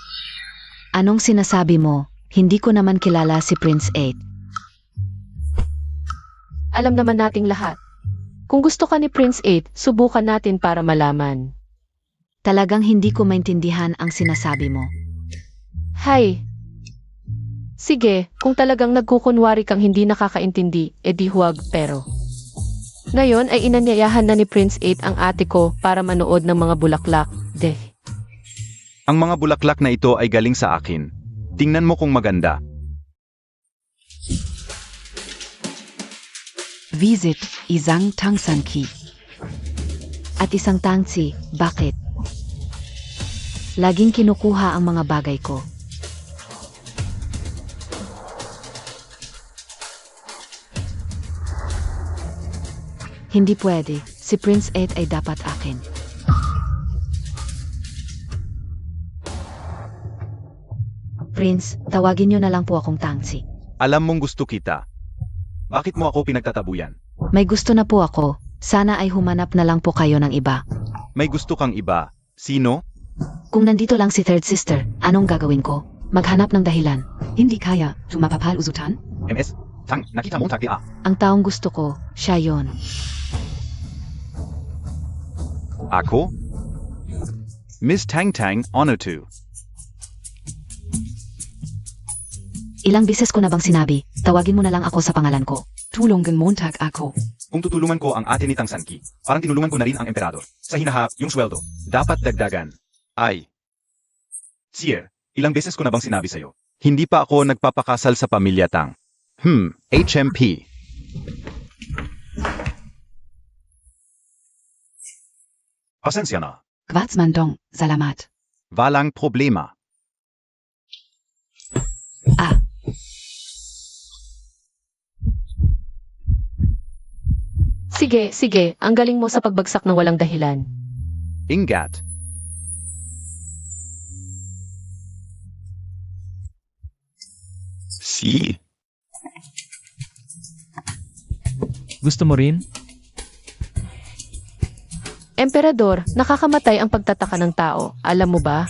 Anong sinasabi mo? Hindi ko naman kilala si Prince 8. Alam naman nating lahat. Kung gusto ka ni Prince 8, subukan natin para malaman. Talagang hindi ko maintindihan ang sinasabi mo. Hay! Sige, kung talagang nagkukunwari kang hindi nakakaintindi, edi huwag pero. Ngayon ay inanyayahan na ni Prince 8 ang ate ko para manood ng mga bulaklak, De. Ang mga bulaklak na ito ay galing sa akin. Tingnan mo kung maganda. Visit isang tangsanki. At isang tangsi, bakit? Laging kinukuha ang mga bagay ko. Hindi pwede. Si Prince Ed ay dapat akin. Prince, tawagin niyo na lang po akong tangsi. Alam mong gusto kita. Bakit mo ako pinagtatabuyan? May gusto na po ako. Sana ay humanap na lang po kayo ng iba. May gusto kang iba. Sino? Kung nandito lang si third sister, anong gagawin ko? Maghanap ng dahilan. Hindi kaya, sumapapal uzutan? MS, Tang, nakita mo tagdi ah. Ang taong gusto ko, siya yon. Ako? Miss Tang Tang, honor to. Ilang bises ko na bang sinabi, tawagin mo na lang ako sa pangalan ko. Tulungan Montag ako. Kung tutulungan ko ang ate ni Tang Sanki, parang tinulungan ko na rin ang emperador. Sa hinahap, yung sweldo, dapat dagdagan. Ay, Sir, ilang beses ko na bang sinabi sa'yo? hindi pa ako nagpapakasal sa pamilya Tang. HMP. Pasensya na. Quatsmandong, salamat. Walang problema. Sige, sige. Ang galing mo sa pagbagsak ng walang dahilan. Ingat. Si. Gusto mo rin? Emperador, nakakamatay ang pagtataka ng tao. Alam mo ba?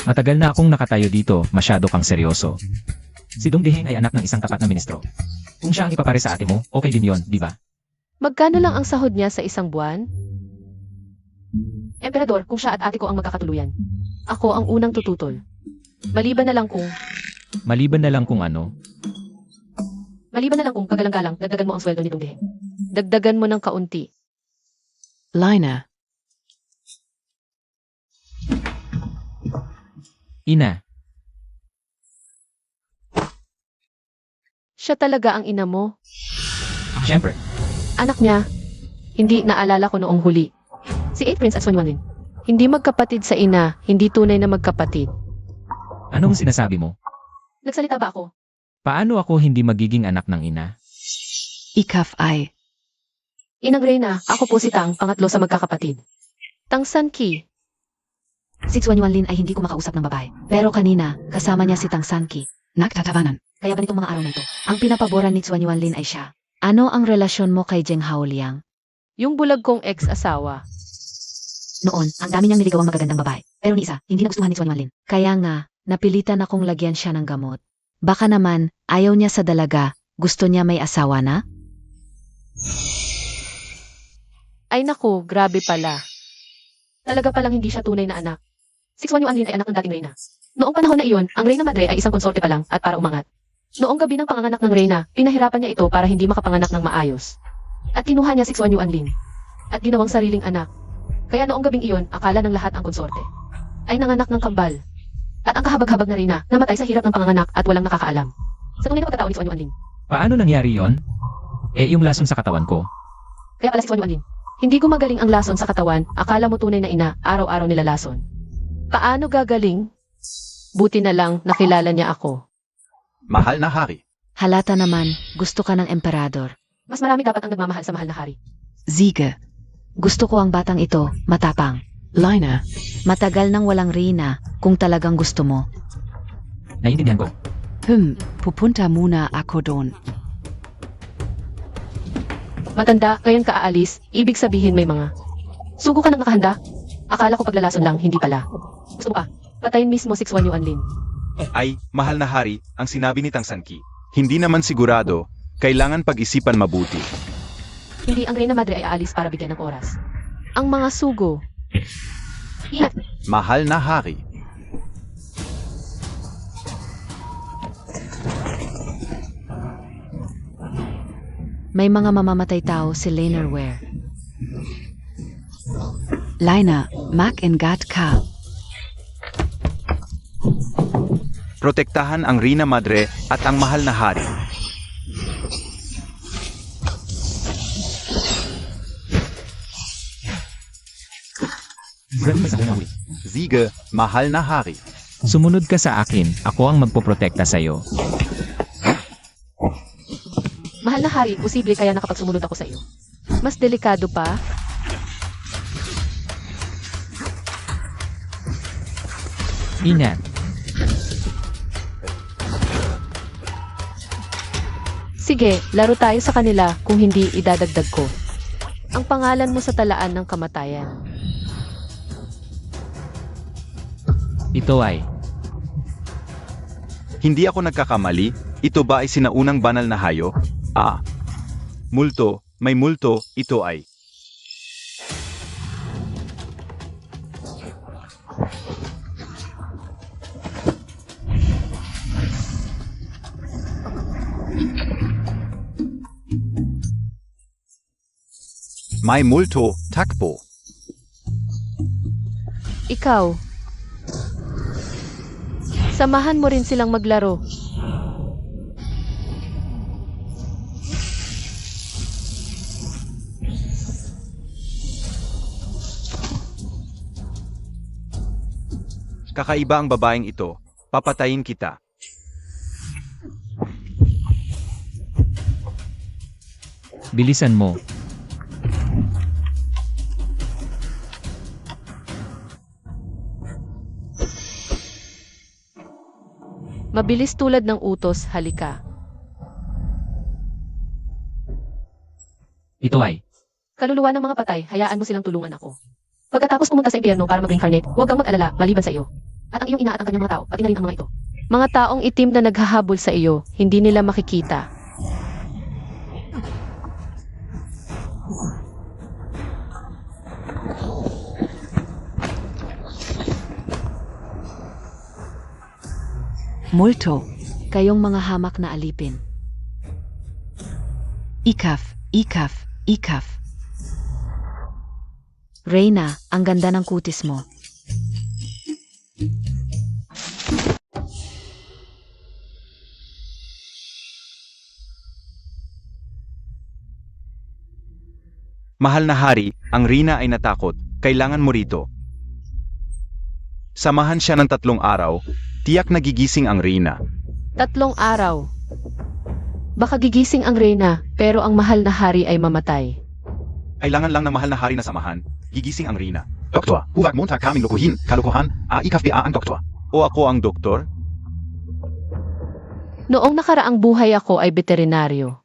Matagal na akong nakatayo dito, masyado kang seryoso. Si Dong Diheng ay anak ng isang tapat na ministro. Kung siya ang ipapare sa ate mo, okay din yon, di ba? Magkano lang ang sahod niya sa isang buwan? Emperador, kung siya at ate ko ang magkakatuluyan, ako ang unang tututol. Maliban na lang kung ano. Maliban na lang kung kagalang-galang, dagdagan mo ang sweldo ni Dong Diheng. Dagdagan mo ng kaunti. Lina. Ina, Siya talaga ang ina mo. syempre. Anak niya, hindi naalala ko noong huli. Si 8 Prince at Suanyuan. Hindi magkapatid sa ina, hindi tunay na magkapatid. Anong sinasabi mo? Nagsalita ba ako? Paano ako hindi magiging anak ng ina? Ikaf ay. Inang Reyna, ako po si Tang, pangatlo sa magkakapatid. Tang Sanki, Si Xuan Yuanlin ay hindi ko makausap ng babae. Pero kanina, kasama niya si Tang Sanki. Nagtatabanan. Kaya ba nitong mga araw na ito, ang pinapaboran ni Xuan Yuanlin ay siya. Ano ang relasyon mo kay Zheng Haoliang? yung bulag kong ex-asawa. Noon, ang dami niyang niligaw ang magagandang babae. Pero ni isa, hindi nagustuhan ni Xuan Yuanlin. Kaya nga, napilitan akong lagyan siya ng gamot. Baka naman, ayaw niya sa dalaga, gusto niya may asawa na? Ay naku, grabe pala. Talaga palang hindi siya tunay na anak. Si Xuan Yuanlin ay anak ng dating Reyna. Noong panahon na iyon, ang Reyna Madre ay isang konsorte pa lang at para umangat. Noong gabi ng panganganak ng Reyna, pinahirapan niya ito para hindi makapanganak ng maayos. At kinuha niya si Xuan Yuanlin at ginawang sariling anak. Kaya noong gabing iyon, akala ng lahat ang konsorte ay nanganak ng kambal. At ang kahabag-habag na Reyna namatay sa hirap ng panganganak at walang nakakaalam. Sa tunay na pagkatao ni Xuan Yuanlin. Paano nangyari yon? Yung lason sa katawan ko. Kaya pala si Xuan Yuanlin. Hindi gumagaling ang lason sa katawan, akala mo tunay na ina, araw-araw nila lason. Paano gagaling? Buti na lang nakilala niya ako. Mahal na hari. Halata naman, gusto ka ng emperador. Mas marami dapat ang nagmamahal sa mahal na hari. Ziege. Gusto ko ang batang ito, matapang. Lina. Matagal nang walang Reyna, kung talagang gusto mo. Naiintindihan ko. Pupunta muna ako doon. Matanda, ngayon ka aalis, ibig sabihin may mga. Sugo ka nang nakahanda? Akala ko paglalason lang, hindi pala. Gusto mo ka? Patayin mismo si Xuan Yuanlin. Ay, mahal na hari, ang sinabi ni Tang Sanki. Hindi naman sigurado, kailangan pag-isipan mabuti. Hindi ang Reyna Madre ay aalis para bigyan ng oras. Ang mga sugo. Ingat. Mahal na hari. May mga mamamatay tao si Lanerware. Lina, Mak Ingat Ka. Protektahan ang Rina Madre at ang mahal na hari. Sige, mahal na hari. Sumunod ka sa akin, ako ang magpoprotekta sa'yo. Mahal na hari, posible kaya nakapagsumunod ako sa iyo. Mas delikado pa? Ingat. Sige, laro tayo sa kanila kung hindi idadagdag ko. Ang pangalan mo sa talaan ng kamatayan. Ito ay, Hindi ako nagkakamali, ito ba ay sinaunang banal na hayo? Multo, may multo, ito ay. May multo, takbo. Ikaw. Samahan mo rin silang maglaro. Kakaiba ang babaeng ito. Papatayin kita. bilisan mo. Mabilis tulad ng utos, halika. Ito ay, Kaluluwa ng mga patay, hayaan mo silang tulungan ako. Pagkatapos pumunta sa impyerno para mag-reincarnate, huwag kang mag-alala, maliban sa iyo. At ang iyong ina at ang kanyang mga tao, pati na rin ang mga ito. Mga taong itim na naghahabol sa iyo, hindi nila makikita. Multo. Kayong mga hamak na alipin. Ikaf, ikaf, ikaf. Reyna, ang ganda ng kutis mo. Mahal na hari, ang Rina ay natakot. Kailangan mo rito. Samahan siya ng 3 araw. Tiyak nagigising ang Rina. 3 araw. Baka gigising ang Reyna, pero ang mahal na hari ay mamatay. Kailangan lang ng mahal na hari na samahan. Gigising ang Rina. Doktor, huwag mo kaming lukuhin. Kalokohan, ikafba ang doktor. O ako ang doktor? Noong nakaraang buhay ako ay veterinaryo.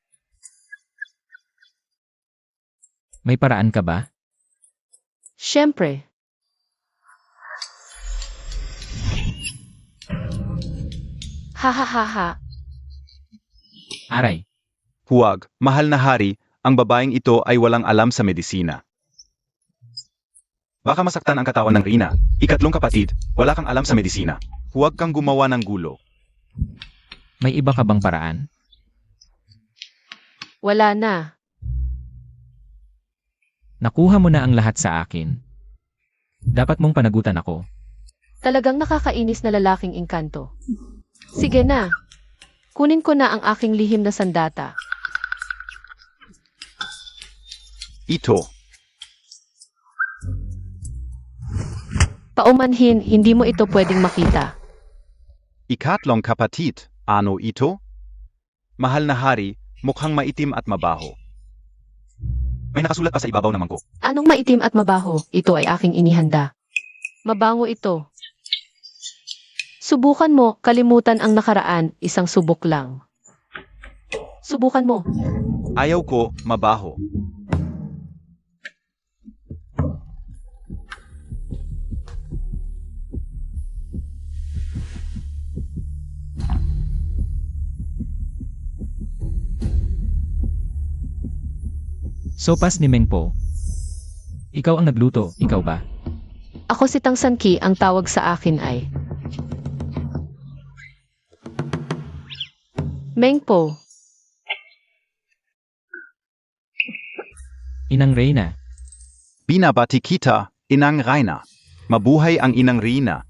may paraan ka ba? Siyempre. Ha ha ha ha. Aray, Huwag, mahal na hari, ang babaeng ito ay walang alam sa medisina. Baka masaktan ang katawan ng Rina. 3 kapatid, wala kang alam sa medisina. Huwag kang gumawa ng gulo. may iba ka bang paraan? Wala na. Nakuha mo na ang lahat sa akin. Dapat mong panagutan ako. Talagang nakakainis na lalaking engkanto. Sige na. Kunin ko na ang aking lihim na sandata. Ito, Paumanhin, hindi mo ito pwedeng makita. 3 kapatid, ano ito? Mahal na hari, mukhang maitim at mabaho. May nakasulat pa sa ibabaw ng mangkok. Anong maitim at mabaho? Ito ay aking inihanda. Mabango ito. Subukan mo, kalimutan ang nakaraan, isang subok lang. Subukan mo. Ayaw ko, mabaho. Sopas ni Mengpo. Ikaw ang nagluto, ikaw ba? Ako si Tang San Ki, ang tawag sa akin ay Mengpo. Inang Reyna. Binabati kita, Inang Reyna. Mabuhay ang inang Rina.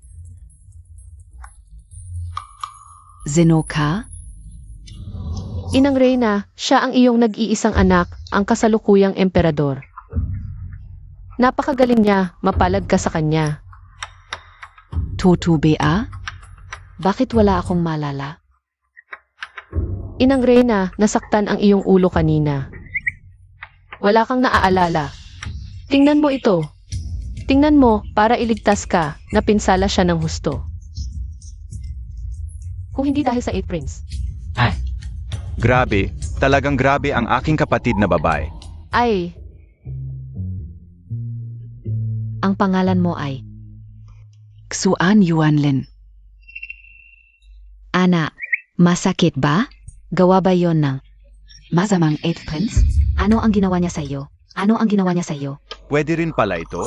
Zenoka, Inang Reyna, siya ang iyong nag-iisang anak, ang kasalukuyang emperador. Napakagaling niya, mapalad ka sa kanya. Toto Bea, Bakit wala akong malala? Inang Reyna, nasaktan ang iyong ulo kanina. Wala kang naaalala. Tingnan mo ito. Tingnan mo, para iligtas ka, napinsala siya ng husto. Kung hindi dahil sa 8 Prince. Grabe, talagang grabe ang aking kapatid na babae. Ay, Ang pangalan mo ay Xuan Yuanlin, Ana. Masakit ba? Gawa ba yon ng Masamang 8 Prince, ano ang ginawa niya sa iyo? Ano ang ginawa niya sa iyo? Pwede rin pala ito?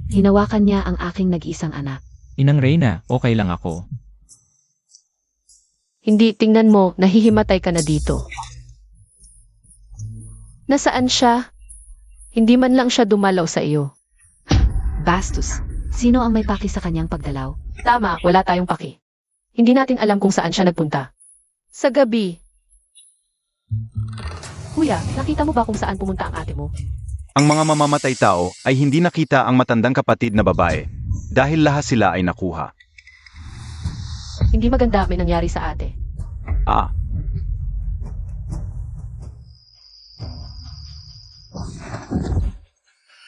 Hinawakan niya ang aking nag-iisang anak. Inang Reyna, okay lang ako. hindi, tingnan mo, nahihimatay ka na dito. Nasaan siya? Hindi man lang siya dumalaw sa iyo. Bastos, Sino ang may paki sa kanyang pagdalaw? Tama, wala tayong paki. Hindi natin alam kung saan siya nagpunta. Sa gabi. Kuya, nakita mo ba kung saan pumunta ang ate mo? Ang mga mamamatay tao ay hindi nakita ang matandang kapatid na babae dahil lahat sila ay nakuha. Hindi maganda may nangyari sa ate. Ah,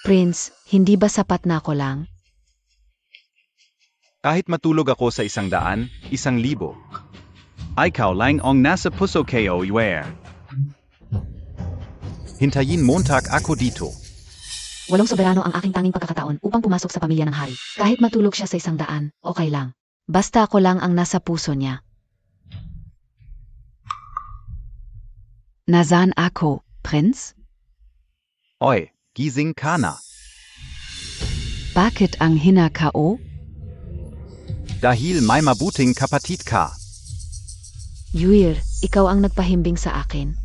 Prince, hindi ba sapat na ako lang? kahit matulog ako sa 100, 1,000. Ikaw lang ang nasa puso ko, where? Hintayin montag ako dito. Walong soberano ang aking tanging pagkakataon upang pumasok sa pamilya ng hari. Kahit matulog siya sa 100, okay lang. Basta ako lang ang nasa puso niya. Nasan ako, Prinz? Oy, gising ka na. Bakit ang hinakao? Dahil may mabuting kapatid ka. Yuir, ikaw ang nagpahimbing sa akin.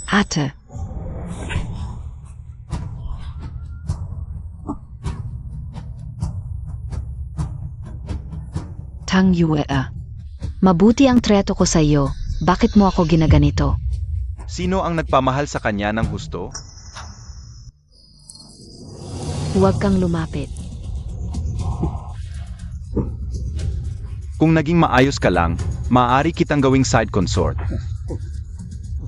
Ate, Tang Yue. Mabuti ang treto ko sa iyo. Bakit mo ako ginaganito? Sino ang nagpamahal sa kanya ng husto? Huwag kang lumapit. Kung naging maayos ka lang, maaari kitang gawing side consort.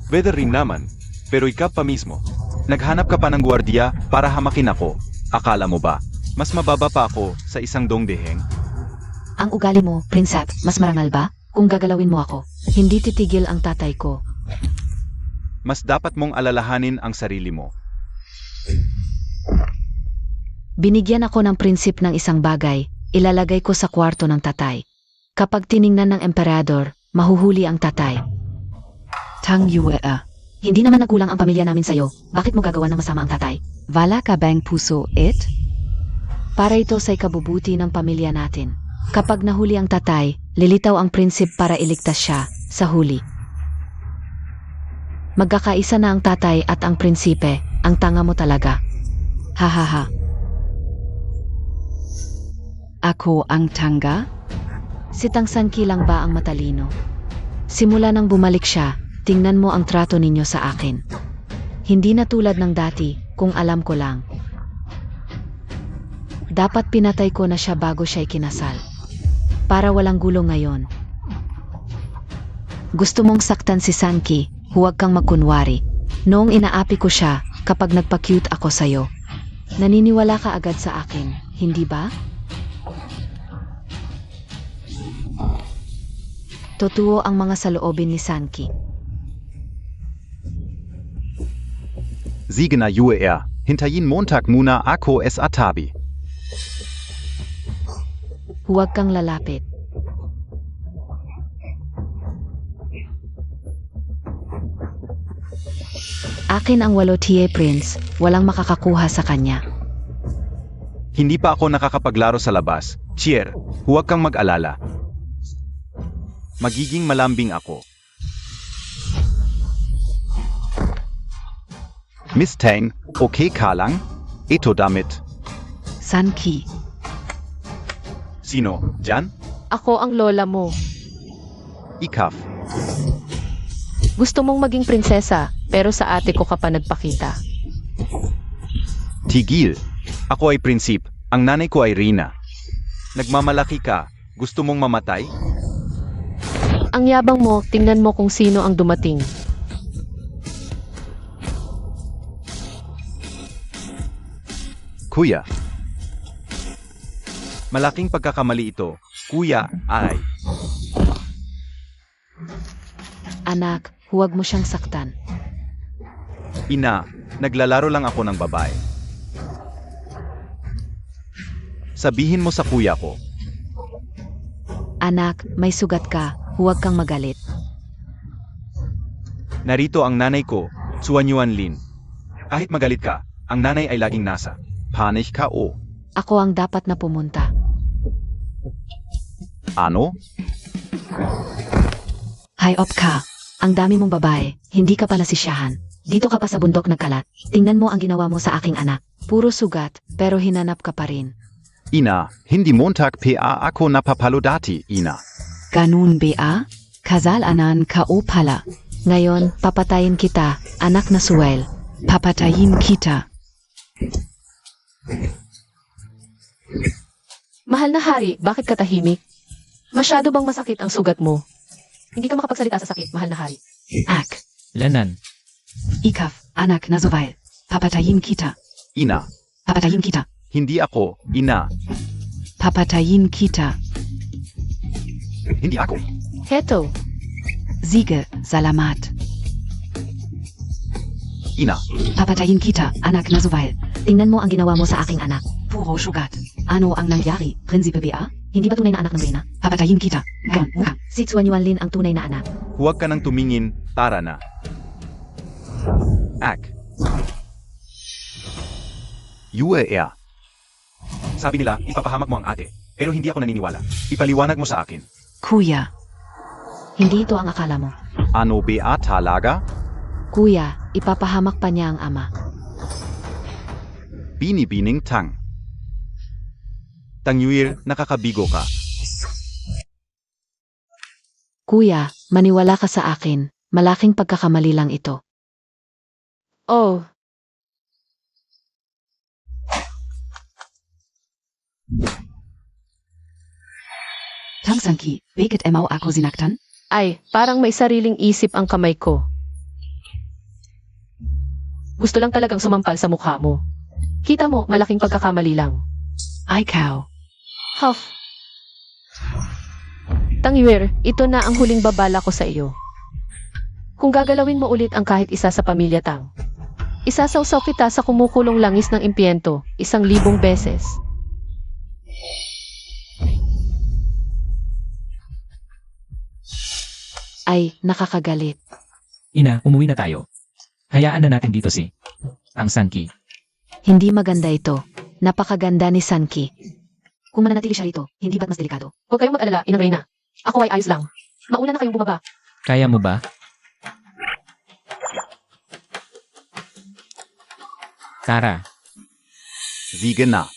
Pwede rin naman, pero ikaw pa mismo. Naghanap ka pa ng gwardiya para hamakin ako. Akala mo ba, mas mababa pa ako sa isang dongdeheng? Ang ugali mo, Prinsep, mas marangal ba? Kung gagalawin mo ako, hindi titigil ang tatay ko. Mas dapat mong alalahanin ang sarili mo. Binigyan ako ng prinsip ng isang bagay, ilalagay ko sa kwarto ng tatay. Kapag tiningnan ng emperador, mahuhuli ang tatay. Tang Yue. Hindi naman nagulang ang pamilya namin sa'yo. Bakit mo gagawa ng masama ang tatay? Wala ka bang puso, it? Para ito sa ikabubuti ng pamilya natin. Kapag nahuli ang tatay, lilitaw ang prinsip para iligtas siya sa huli. Magkakaisa na ang tatay at ang prinsipe, ang tanga mo talaga. Hahaha. Ako ang tanga? Si Tangsanki lang ba ang matalino? Simula nang bumalik siya, tingnan mo ang trato ninyo sa akin. Hindi na tulad ng dati, kung alam ko lang. Dapat pinatay ko na siya bago siya ikinasal. Para walang gulo ngayon. Gusto mong saktan si Sanki, huwag kang magkunwari. Noong inaapi ko siya, kapag nagpa-cute ako sa'yo. Naniniwala ka agad sa akin, hindi ba? Totoo ang mga saloobin ni Sanki. Sige na Yue, hintayin montag muna ako sa tabi. Huwag kang lalapit. Akin ang Walotie Prince, walang makakakuha sa kanya. Hindi pa ako nakakapaglaro sa labas. Chier, huwag kang mag-alala. Magiging malambing ako. Miss Tang, okay ka lang? Ito damit. Sanki. Sino? Jan? Ako ang lola mo. Ikaf. Gusto mong maging prinsesa, pero sa ate ko ka pa nagpakita. Tigil. Ako ay prinsip. Ang nanay ko ay Rina. Nagmamalaki ka. Gusto mong mamatay? Ang yabang mo, tingnan mo kung sino ang dumating. Kuya. Malaking pagkakamali ito. Kuya ay... Anak, huwag mo siyang saktan. Ina, naglalaro lang ako ng babae. Sabihin mo sa kuya ko. Anak, may sugat ka. Huwag kang magalit. Narito ang nanay ko, Chuan Yuan Lin. Kahit magalit ka, ang nanay ay laging nasa. Panig ka o. Ako ang dapat na pumunta. Ano? Hayop ka. Ang dami mong babae. Hindi ka pa nasisyahan. Dito ka pa sa bundok nagkalat. Tingnan mo ang ginawa mo sa aking anak. Puro sugat, pero hinanap ka pa rin. Ina, hindi montag pa ako napapalo dati, Ina. Ganun ba? Kasalanan ka o pala. Ngayon, papatayin kita, anak na Suel. Papatayin kita. Mahal na hari, bakit ka tahimik? Masyado bang masakit ang sugat mo? Hindi ka makapagsalita sa sakit, mahal na hari. Ak. Lanan. Ikaf, anak na Zubail. Papatayin kita. Ina, Papatayin kita. hindi ako, Ina. Papatayin kita. Hindi ako. Heto, Siege, salamat. Ina, Papatayin kita, anak na Zubail. Tingnan mo ang ginawa mo sa aking anak. Puro sugat. Ano ang nangyari, Prinsipe Ba? Hindi ba tunay na anak ng Reyna? Papatayin kita. Gan. Si Chuan Yuanlin ang tunay na anak. huwag ka nang tumingin, tara na. Ak. UAR. Sabi nila, ipapahamak mo ang ate. Pero hindi ako naniniwala. Ipaliwanag mo sa akin. Kuya. Hindi ito ang akala mo. Ano ba talaga? Kuya, ipapahamak pa niya ang ama. Binibining Tang. Tangyuir, nakakabigo ka. Kuya, maniwala ka sa akin. Malaking pagkakamali lang ito. oh, Tangsanki, bakit emaw ako sinaktan? ay, parang may sariling isip ang kamay ko. Gusto lang talagang sumampal sa mukha mo. Kita mo, malaking pagkakamali lang. Ikaw. Huff. Tangyuer, ito na ang huling babala ko sa iyo. Kung gagalawin mo ulit ang kahit isa sa pamilya Tang, isasawsaw kita sa kumukulong langis ng impyento 1,000 beses. Ay, nakakagalit. Ina, umuwi na tayo. Hayaan na natin dito si ang Sanki. Hindi maganda ito. Napakaganda ni Sanki. Kung mananatili siya rito, hindi ba't mas delikado? Huwag kayong mag-alala, Inang Reyna. Ako ay ayos lang. Mauna na kayong bumaba. Kaya mo ba? Tara. Sige na.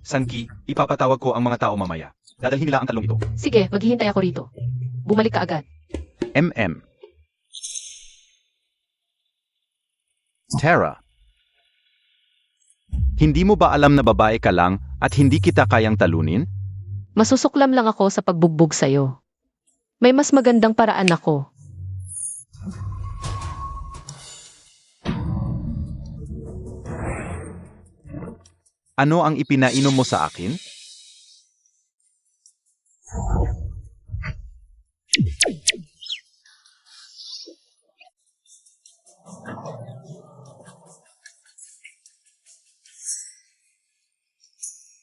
Sanki, ipapatawag ko ang mga tao mamaya. Dadalhin nila ang talong ito. Sige, maghihintay ako rito. Bumalik ka agad. MM. Tara. Hindi mo ba alam na babae ka lang at hindi kita kayang talunin? Masusuklam lang ako sa pagbugbog sa'yo. May mas magandang paraan ako. Ano ang ipinainom mo sa akin?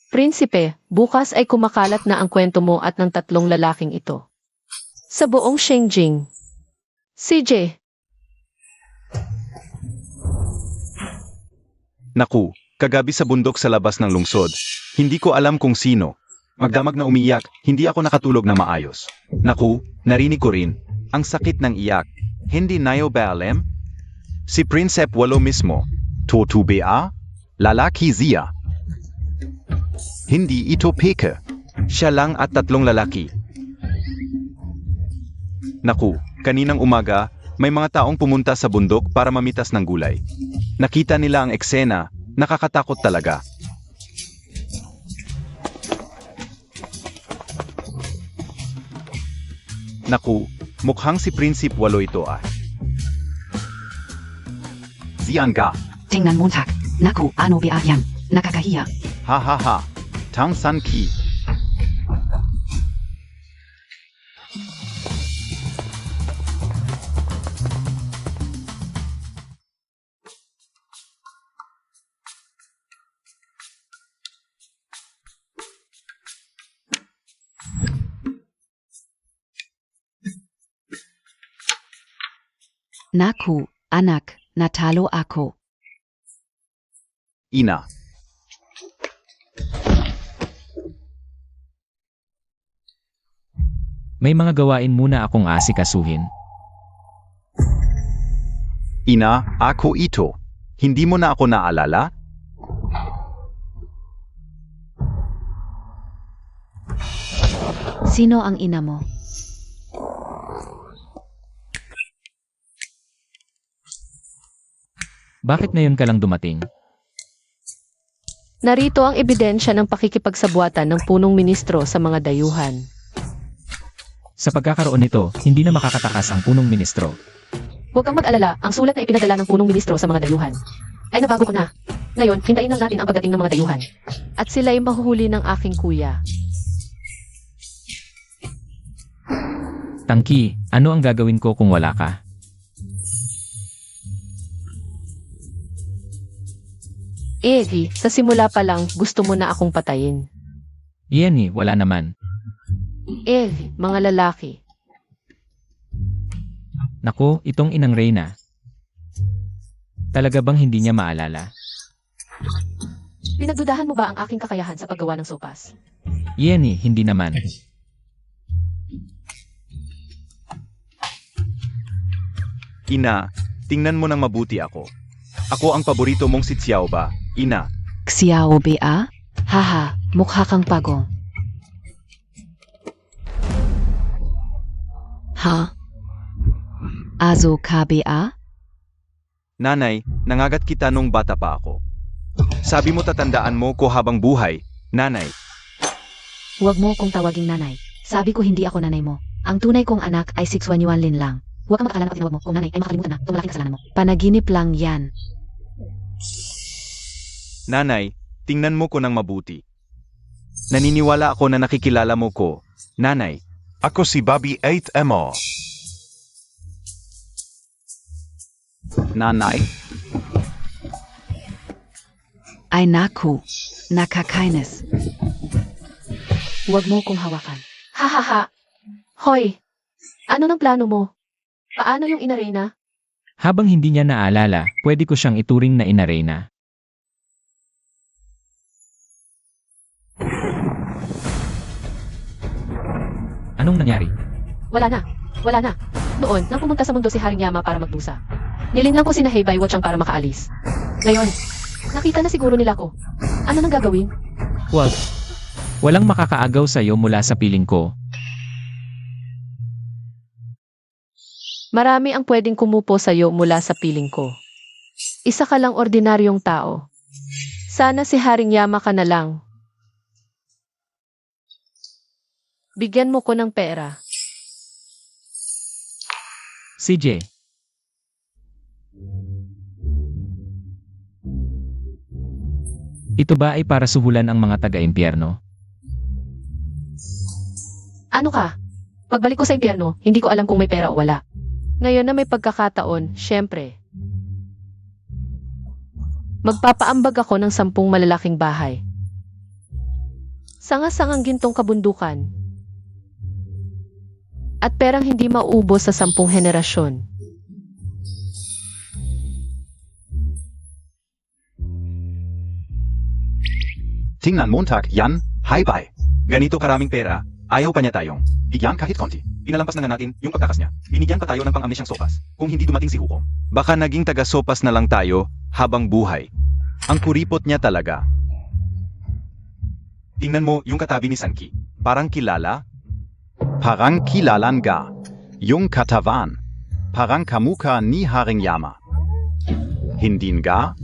Prinsipe, bukas ay kumakalat na ang kwento mo at ng 3 lalaking ito. Sa buong Shengjing. CJ, Naku, kagabi sa bundok sa labas ng lungsod. Hindi ko alam kung sino. Magdamag na umiiyak, hindi ako nakatulog na maayos. Naku, narinig ko rin. Ang sakit ng iyak. Hindi nayo ba alam? Si Prinsep Walo mismo. Totu ba? Lalaki siya. Hindi ito peke. Siya lang at 3 lalaki. Naku, kaninang umaga, may mga taong pumunta sa bundok para mamitas ng gulay. Nakita nila ang eksena, nakakatakot talaga. Naku, mukhang si Prinsip Walo ito ah. Siyan ka. Tingnan Montag. Naku, ano ba yan? Nakakahiya. Ha ha ha. Tang San Ki. Naku, anak, natalo ako. Ina. May mga gawain muna akong asikasuhin. Ina, ako ito. Hindi mo na ako naalala? Sino ang ina mo? Bakit ngayon ka lang dumating? Narito ang ebidensya ng pakikipagsabuatan ng punong ministro sa mga dayuhan. Sa pagkakaroon nito, hindi na makakatakas ang punong ministro. Huwag kang mag-alala, ang sulat na ipinadala ng punong ministro sa mga dayuhan ay nabago ko na. Ngayon, hintayin lang natin ang pagdating ng mga dayuhan. At sila ay mahuhuli ng aking kuya. Tangki, ano ang gagawin ko kung wala ka? Sa simula pa lang, gusto mo na akong patayin. Iyan wala naman. Mga lalaki. Naku, itong inang Reyna. Talaga bang hindi niya maalala? Pinagdudahan mo ba ang aking kakayahan sa paggawa ng sopas? Iyan hindi naman. Ina, tingnan mo nang mabuti ako. Ako ang paborito mong si Xiao ba, Ina. Xiao ba? Haha, mukha kang pagong. Ha? Azo ka ba? Nanay, nangagat kita nung bata pa ako. Sabi mo tatandaan mo ko habang buhay, nanay. Huwag mo kong tawaging nanay. Sabi ko hindi ako nanay mo. Ang tunay kong anak ay 6 Yuanlin lang. Huwag kang mag-alala pag tinawag mo kung nanay ay makalimutan na itong malaking kasalanan mo. Panaginip lang yan. Nanay, tingnan mo ko nang mabuti. Naniniwala ako na nakikilala mo ko, nanay. Ako si Bobby 8mo. Nanay, Ay naku, nakakainis. Huwag mo kong hawakan. Hahaha. Hoy, ano ng plano mo? Paano yung ina Reyna? Habang hindi niya naalala, pwede ko siyang ituring na ina Reyna. Anong nangyari? Wala na. Wala na. Noon, nang pumunta sa mundo si Haring Yama para magdusa. Nilinlang ko si Naheibay Watchang para makaalis. Ngayon, nakita na siguro nila ko. Ano nang gagawin? Wag. Walang makakaagaw sa'yo mula sa piling ko. Marami ang pwedeng kumupo sa'yo mula sa piling ko. Isa ka lang ordinaryong tao. Sana si Haring Yama ka na lang. Bigyan mo ko ng pera. CJ. Ito ba ay para suhulan ang mga taga-impyerno? Ano ka? Pagbalik ko sa impyerno, hindi ko alam kung may pera o wala. Ngayon na may pagkakataon, syempre. Magpapaambag ako ng 10 malalaking bahay. Sanga-sangang gintong kabundukan. At perang hindi mauubos sa 10 henerasyon. tingnan Montag, Yan, Haibay. Ganito karaming pera, ayaw pa niya tayong bigyan kahit konti. Pinalampas na nga natin yung pagtakas niya. Binigyan pa tayo ng pang-amnesyang sopas. Kung hindi dumating si Hukom. Baka naging taga-sopas na lang tayo habang buhay. Ang kuripot niya talaga. Tingnan mo yung katabi ni Sanki. Parang kilala? Parang kilalan ga. Yung katawan. Parang kamuka ni Haring Yama. Hindi nga?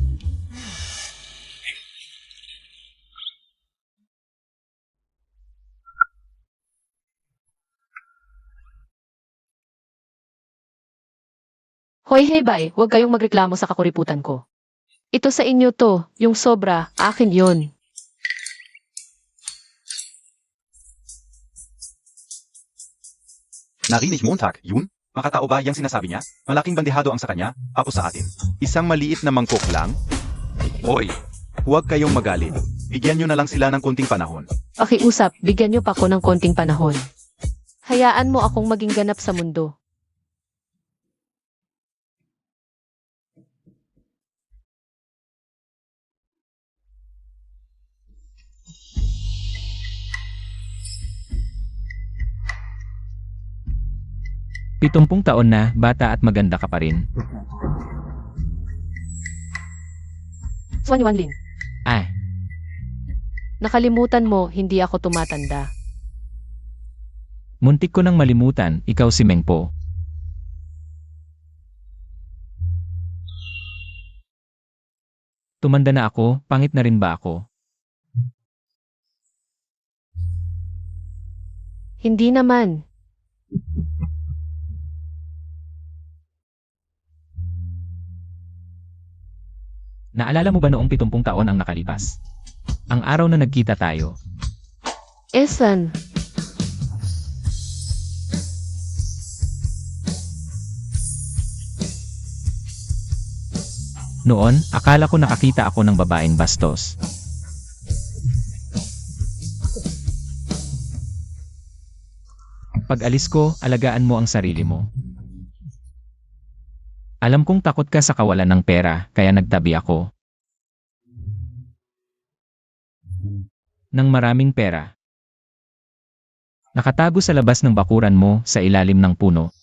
Hoy Hebay, huwag kayong magreklamo sa kakuriputan ko. Ito sa inyo to, yung sobra, akin yun. Narinig Montag, yun? Makatao ba yung sinasabi niya? Malaking bandehado ang sa kanya, tapos sa atin. Isang maliit na mangkok lang? Hoy, Huwag kayong magalit. bigyan nyo na lang sila ng konting panahon. Pakiusap, bigyan niyo pa ako ng konting panahon. Hayaan mo akong maging ganap sa mundo. Pitumpung taon na, bata at maganda ka pa rin. Swan Yuanlin, Ah, nakalimutan mo, hindi ako tumatanda. muntik ko nang malimutan, ikaw si Mengpo. Tumanda na ako, pangit na rin ba ako? Hindi naman. Naalala mo ba noong 70 taon ang nakalipas? Ang araw na nagkita tayo. Esan, Noon, akala ko nakakita ako ng babaeng bastos. Pag alis ko, alagaan mo ang sarili mo. Alam kong takot ka sa kawalan ng pera, kaya nagtabi ako. Ng maraming pera. Nakatago sa labas ng bakuran mo, sa ilalim ng puno.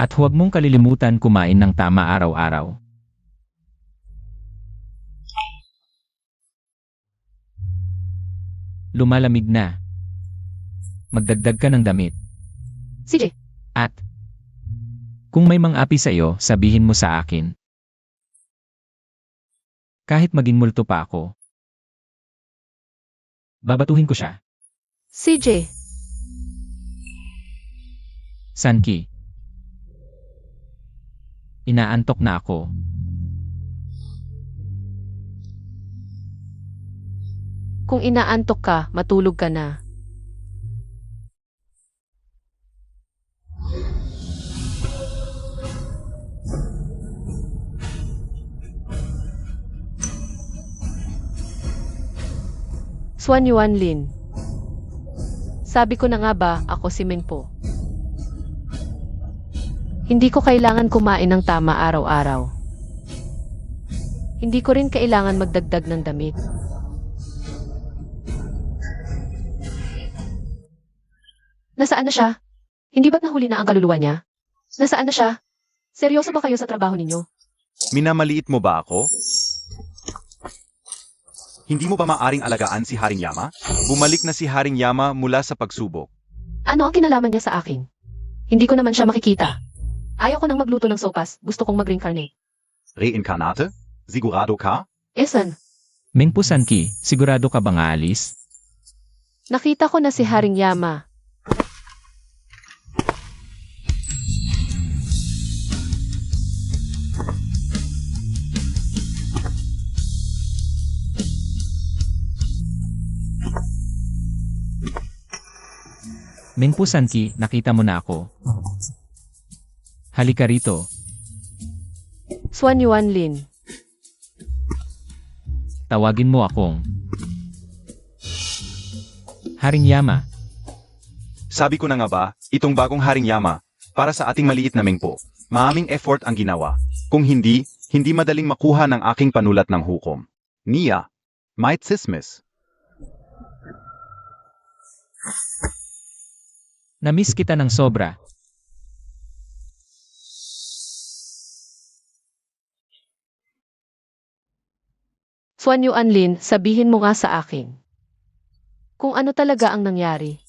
At huwag mong kalilimutan kumain ng tama araw-araw. Lumalamig na. Magdagdag ka ng damit. CJ, At kung may mang-api sa iyo, sabihin mo sa akin. Kahit maging multo pa ako. Babatuhin ko siya. CJ, Sanki. Inaantok na ako. kung inaantok ka, matulog ka na. Swan Yuanlin. Sabi ko na nga ba, ako si Mengpo. Hindi ko kailangan kumain ng tama araw-araw. Hindi ko rin kailangan magdagdag ng damit. Nasaan na siya? Hindi ba't nahuli na ang kaluluwa niya? Nasaan na siya? Seryoso ba kayo sa trabaho ninyo? Minamaliit mo ba ako? Hindi mo ba maaring alagaan si Haring Yama? Bumalik na si Haring Yama mula sa pagsubok. Ano ang kinalaman niya sa akin? Hindi ko naman siya makikita. Ayaw ko nang magluto ng sopas. Gusto kong mag-reincarnate. Reinkarnate? Sigurado ka? Esan, Mengpo Sanki, sigurado ka bang aalis? nakita ko na si Haring Yama. Mengpo Sanki, nakita mo na ako. Halika rito. Swan Yuanlin. Tawagin mo akong Haring Yama. Sabi ko na nga ba, itong bagong Haring Yama, para sa ating maliit na Mengpo. Maaming effort ang ginawa. Kung hindi, hindi madaling makuha ng aking panulat ng hukom. Niya, May tsismis. Namiss kita ng sobra. Fuan Yu Anlin, sabihin mo nga sa akin. Kung ano talaga ang nangyari.